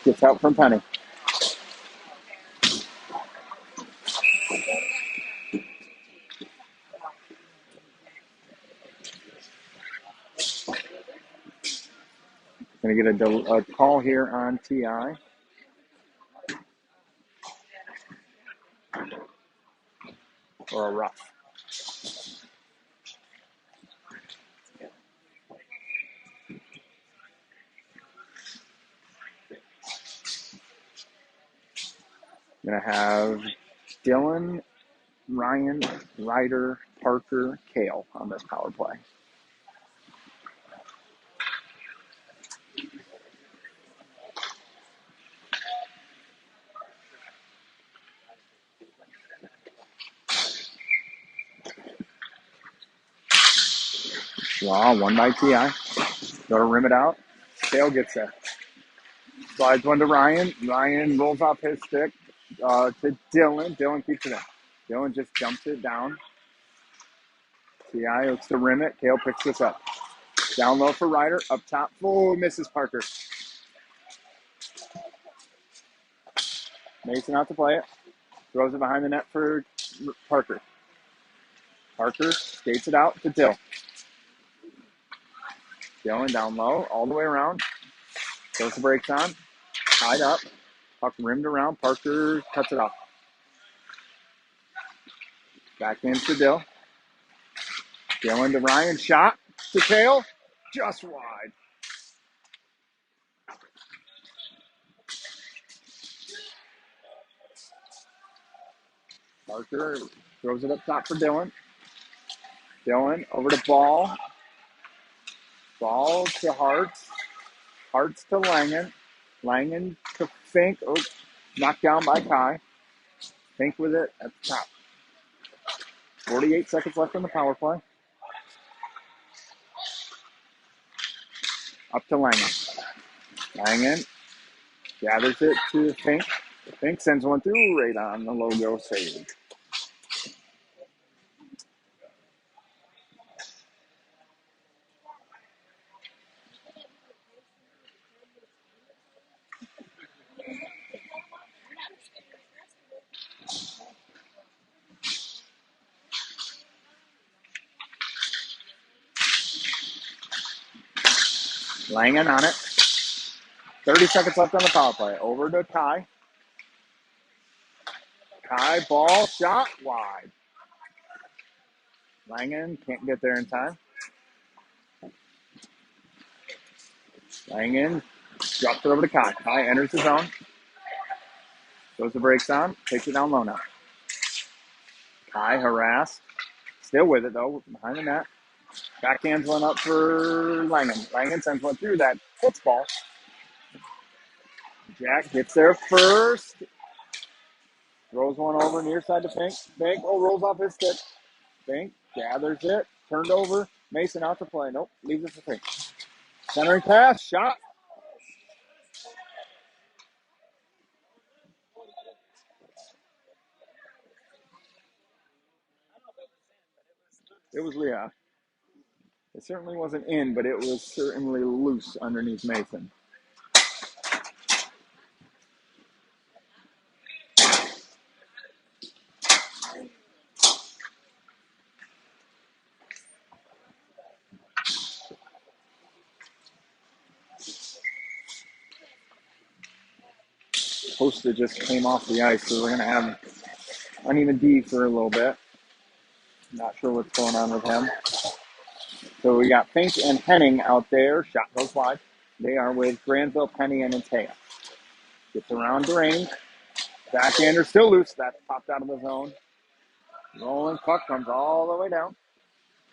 Gets out from Penny. Going to get a call here on T.I. Or a rough. Going to have Dylan, Ryan, Ryder, Parker, Kale on this power play. Draw, one by T.I. Go to rim it out. Kale gets there. Slides one to Ryan. Ryan rolls off his stick to Dylan. Dylan keeps it in. Dylan just jumps it down. T.I. looks to rim it. Kale picks this up. Down low for Ryder. Up top. Oh, misses Parker. Mason out to play it. Throws it behind the net for Parker. Parker skates it out to Dill. Dylan down low, all the way around. Throws the brakes on. Tied up. Puck rimmed around. Parker cuts it off. Back into Dill. Dylan to Ryan. Shot to Kale. Just wide. Parker throws it up top for Dylan. Dylan over to Ball. Ball to Hartz. Hartz to Langen. Langen to Fink. Oh, knocked down by Kai. Fink with it at the top. 48 seconds left on the power play. Up to Langen. Langen gathers it to Fink. Fink sends one through right on the logo save. Langen on it. 30 seconds left on the power play. Over to Kai. Kai, ball, shot, wide. Langen can't get there in time. Langen drops it over to Kai. Kai enters the zone. Throws the brakes on. Takes it down low now. Kai harassed. Still with it, though, behind the net. Backhands one up for Langen. Langen sends one through that football. Jack gets there first. Throws one over near side to Fink. Fink, rolls off his stick. Fink gathers it. Turned over. Mason out to play. Nope, leaves it for Fink. Centering pass. Shot. It was, yeah. It certainly wasn't in, but it was certainly loose underneath Mason. Posta just came off the ice, so we're going to have uneven D for a little bit. Not sure what's going on with him. So we got Fink and Henning out there. Shot goes wide. They are with Granville, Penny, and Antea. Gets around Duraney. Backhander still loose. That popped out of the zone. Rolling puck comes all the way down.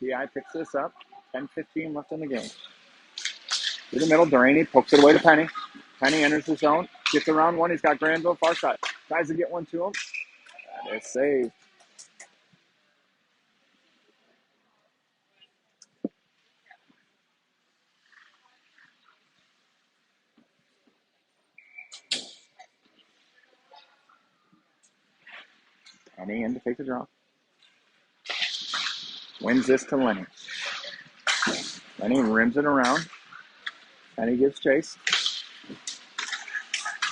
PI picks this up. 10:15 left in the game. To the middle, Duraney pokes it away to Penny. Penny enters the zone. Gets around one. He's got Granville far side. Tries to get one to him. That is saved. Penny in to take the draw. Wins this to Lenny. Lenny rims it around. Penny gives chase.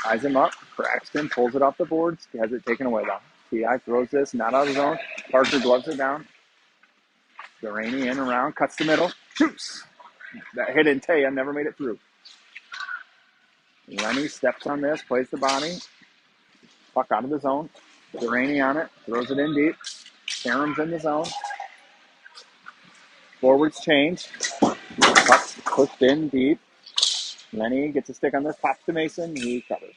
Ties him up. Braxton pulls it off the boards. He has it taken away though. T.I. throws this, not out of zone. Parker gloves it down. Duraney in around, cuts the middle. Shoots! That hit Antea, never made it through. Lenny steps on this, plays the body. Puck out of the zone. Duraney on it, throws it in deep. Karam's in the zone. Forwards change. Puck pushed in deep. Lenny gets a stick on this, pops to Mason. He covers.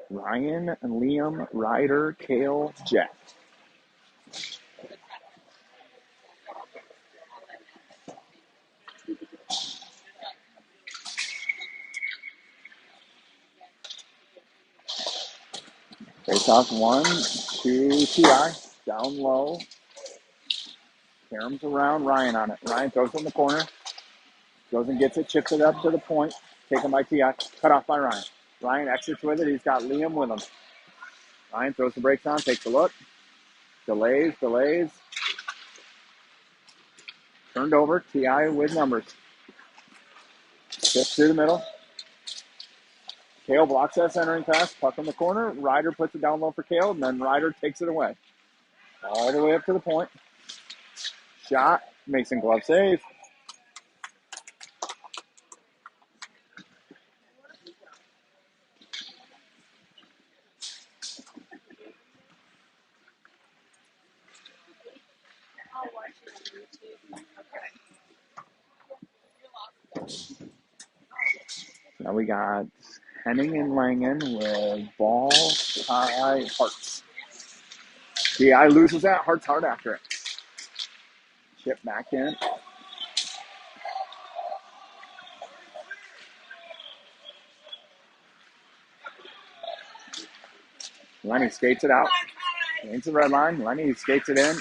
Ryan, Liam, Ryder, Kale, Jack. Face off 1, 2, T.I. Down low. Karam's around, Ryan on it. Ryan throws it in the corner. Goes and gets it, chips it up to the point. Taken by T.I. Cut off by Ryan. Ryan exits with it. He's got Liam with him. Ryan throws the brakes on, takes a look. Delays. Turned over. T.I. with numbers. Steps through the middle. Kale blocks that centering pass. Puck in the corner. Ryder puts it down low for Kale, and then Ryder takes it away. All the way up to the point. Shot. Mason glove save. Now we got Henning and Langen with ball, tie, Hearts. T.I. loses that. Hearts hard after it. Chip back in. Lenny skates it out. Gains the red line. Lenny skates it in.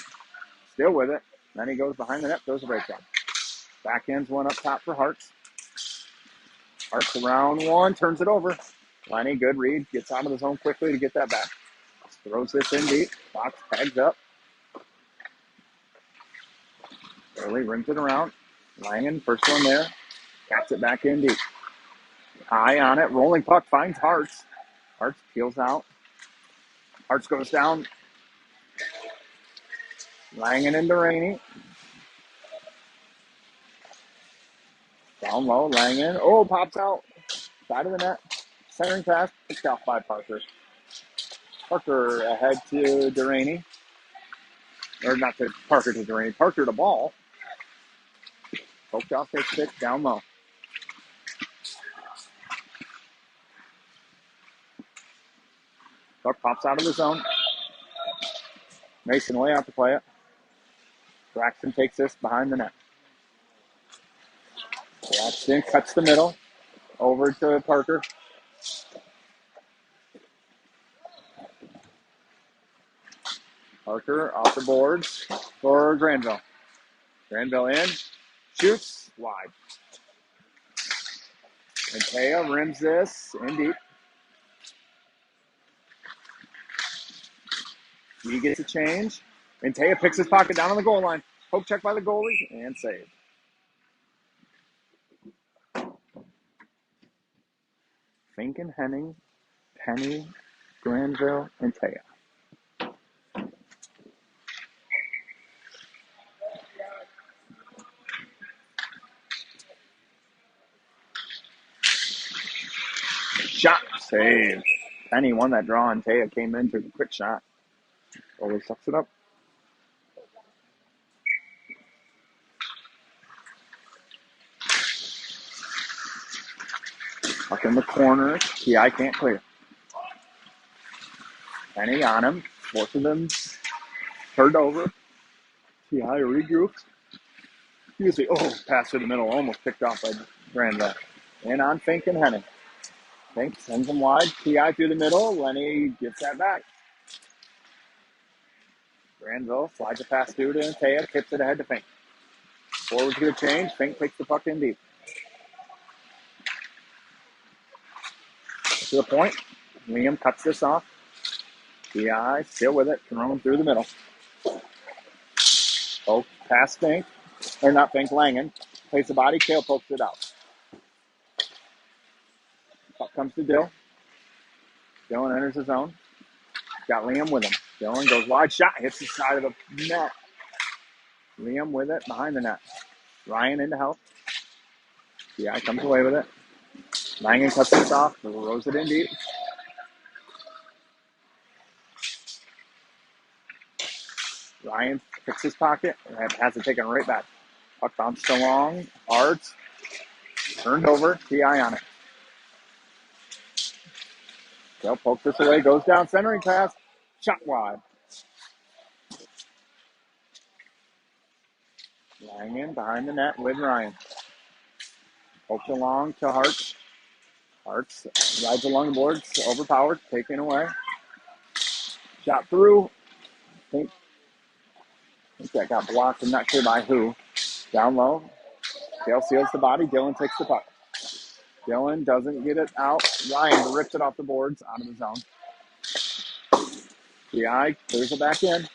Still with it. Lenny goes behind the net. Throws the break down. Backhands one up top for Hearts. Hearts around one. Turns it over. Lenny, good read. Gets out of the zone quickly to get that back. Throws this in deep. Fox tags up. Early rims it around. Langen, first one there. Cats it back in deep. High on it. Rolling puck finds Hearts. Hearts peels out. Hearts goes down. Langen and Duraney. Down low, Langen. Oh, pops out. Side of the net. Centering pass. Picked off by Parker. Parker ahead to Duraney. Or not to Parker to Duraney. Parker to ball. Poked off his stick. Down low. Puck pops out of the zone. Mason way out to play it. Braxton takes this behind the net. Braxton cuts the middle. Over to Parker. Parker off the boards for Granville. Granville in. Shoots wide. Antea rims this in deep. He gets a change. Antea picks his pocket down on the goal line. Poke check by the goalie and save. Finken, Henning, Penny, Granville, Antea. Shot save. Penny won that draw, and Taya came in, took a quick shot. Always sucks it up. Up in the corner. T.I. can't clear. Penny on him. Both of them turned over. T.I. regroups. Usually, pass to the middle. Almost picked off by Granville. In on Fink and Henning. Fink sends him wide. T.I. through the middle. Lenny gets that back. Granville slides a pass through to Taya. Tips it ahead to Fink. Forward's going to change. Fink takes the puck in deep. To the point. Liam cuts this off. T.I. still with it. Thrown through the middle. Poke past Fink. Or not Fink, Langen. Plays the body. Kale pokes it out. Puck comes to Dill. Dylan enters the zone. Got Liam with him. Dylan goes wide. Shot. Hits the side of the net. Liam with it. Behind the net. Ryan in to help. T.I. comes away with it. Langen cuts this off. Throws it in deep. Ryan picks his pocket and has it taken right back. Puck bounced along. Arts. Turned over. T.I. on it. They'll poke this away. Goes down. Centering pass. Shot wide. Langen behind the net with Ryan. Poked along to Hart. Hart rides along the boards. Overpowered. Taken away. Shot through. I think that got blocked. I'm not sure by who. Down low. Dale seals the body. Dylan takes the puck. Dylan doesn't get it out. Ryan rips it off the boards out of the zone. T.I. clears it back in.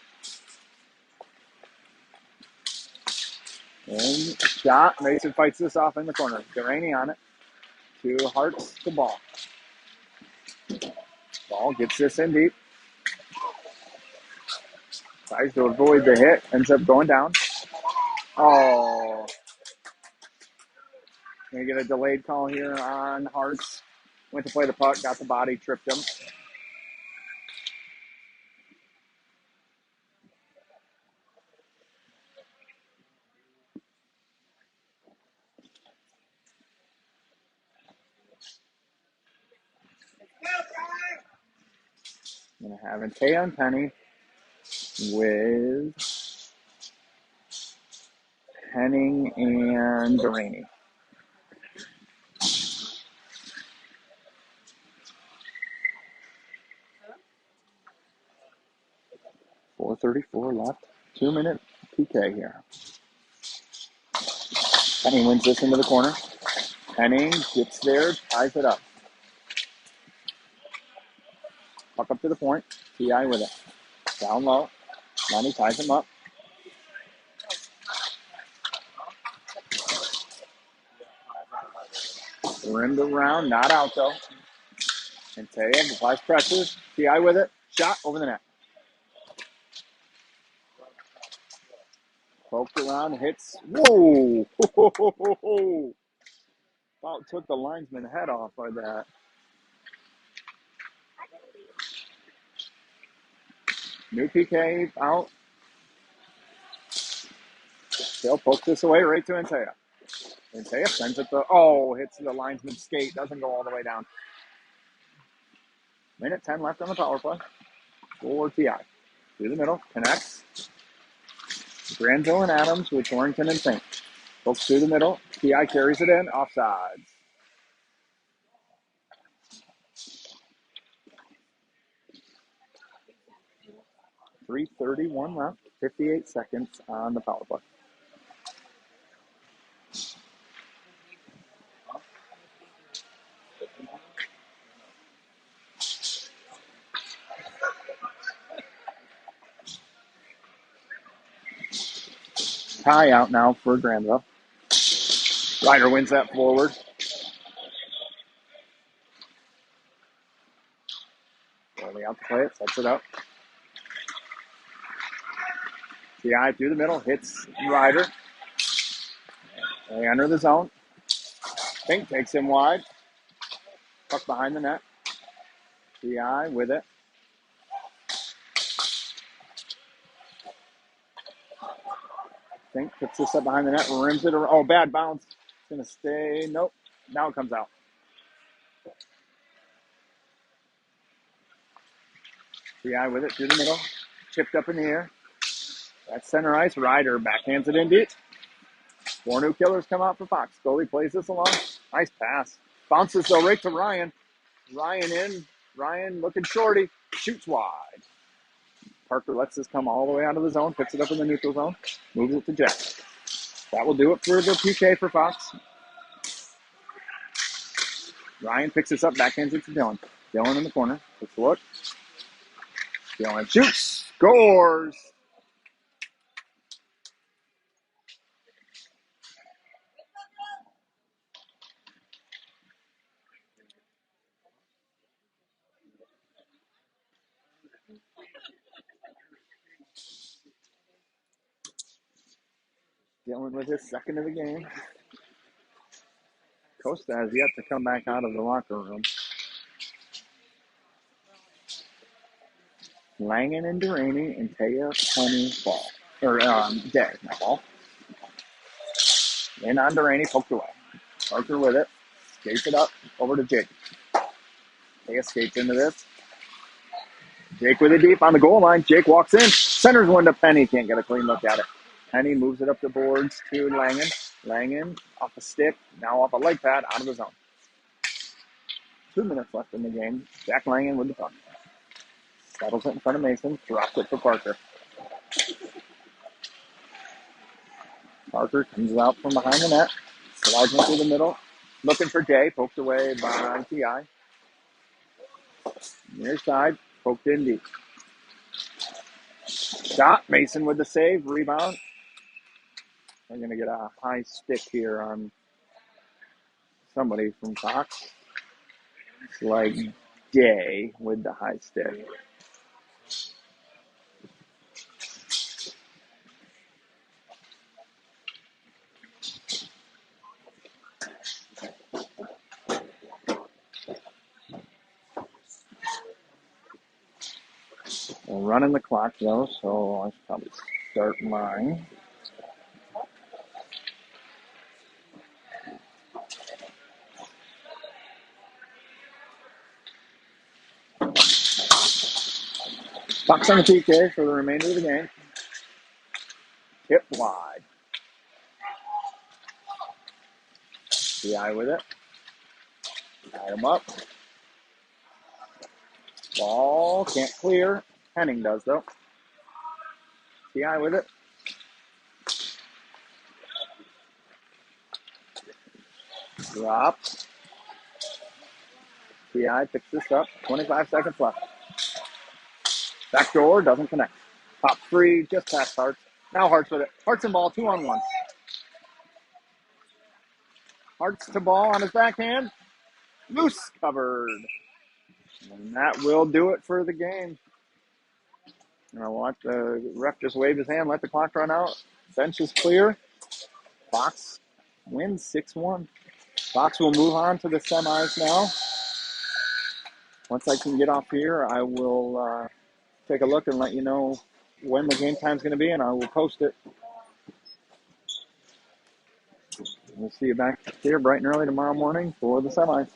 And shot. Mason fights this off in the corner. Delaney on it. To Hart's the ball. Ball gets this in deep. Tries to avoid the hit. Ends up going down. Oh. Gonna get a delayed call here on Hart's. Went to play the puck. Got the body. Tripped him. Gonna have Taya and Penny with Henning and Delaney. .434 left. 2-minute PK here. Henning wins this into the corner. Henning gets there, ties it up. Puck up to the point. T.I. with it. Down low. Lonnie ties him up. Rimmed around, not out though. And Taya applies pressure. T.I. with it. Shot over the net. Poked around, hits. Whoa! About took the linesman head off by that. New PK out. They'll poke this away right to Antaya. Antaya sends it hits the linesman's skate. Doesn't go all the way down. Minute 10 left on the power play. For T.I. Through the middle. Connects. Granville and Adams with Torrington and Fink. Pokes through the middle. T.I. carries it in. Offsides. .331 left. 58 seconds on the power play. Tie out now for Granville. Ryder wins that forward. Only out to play it. Sets it up. T.I. through the middle. Hits Ryder. They enter the zone. Fink takes him wide. Puck behind the net. CI with it. Think puts this up behind the net, rims it. Oh, bad bounce. It's going to stay. Nope. Now it comes out. CI with it through the middle. Chipped up in the air. That's center ice. Ryder backhands it in deep. 4 new killers come out for Fox. Goalie plays this along. Nice pass. Bounces though right to Ryan. Ryan in. Ryan looking shorty. Shoots wide. Parker lets this come all the way out of the zone. Puts it up in the neutral zone. Moves it to Jack. That will do it for the PK for Fox. Ryan picks this up. Backhands it to Dylan. Dylan in the corner. Takes a look. Dylan shoots. Scores. Dylan with his second of the game. Costa has yet to come back out of the locker room. Langen and Duraney and Taya, Penny, Ball. Or Day, not Ball. In on Duraney, poked away. Parker with it. Skates it up over to Jake. Taya skates into this. Jake with it deep on the goal line. Jake walks in. Centers one to Penny. Can't get a clean look at it. Penny moves it up the boards to Langen. Langen off a stick. Now off a leg pad out of the zone. 2 minutes left in the game. Jack Langen with the puck. Settles it in front of Mason. Drops it for Parker. Parker comes out from behind the net. Slides into the middle. Looking for Jay. Poked away by TI. Near side. Poked in deep. Shot. Mason with the save. Rebound. They're going to get a high stick here on somebody from Fox. It's like Day with the high stick. We're running the clock though, so I should probably start mine. Fox on the PK for the remainder of the game. Tip wide. CI with it. Tie him up. Ball can't clear. Henning does though. CI with it. Drop. CI picks this up. 25 seconds left. Back door doesn't connect. Top three just past Harts. Now Harts with it. Harts and ball 2-on-1. Harts to ball on his backhand. Loose covered. And that will do it for the game. And I'll let the ref just wave his hand, let the clock run out. Bench is clear. Fox wins 6-1. Fox will move on to the semis now. Once I can get off here, I will take a look and let you know when the game time is going to be, and I will post it. We'll see you back here bright and early tomorrow morning for the semis.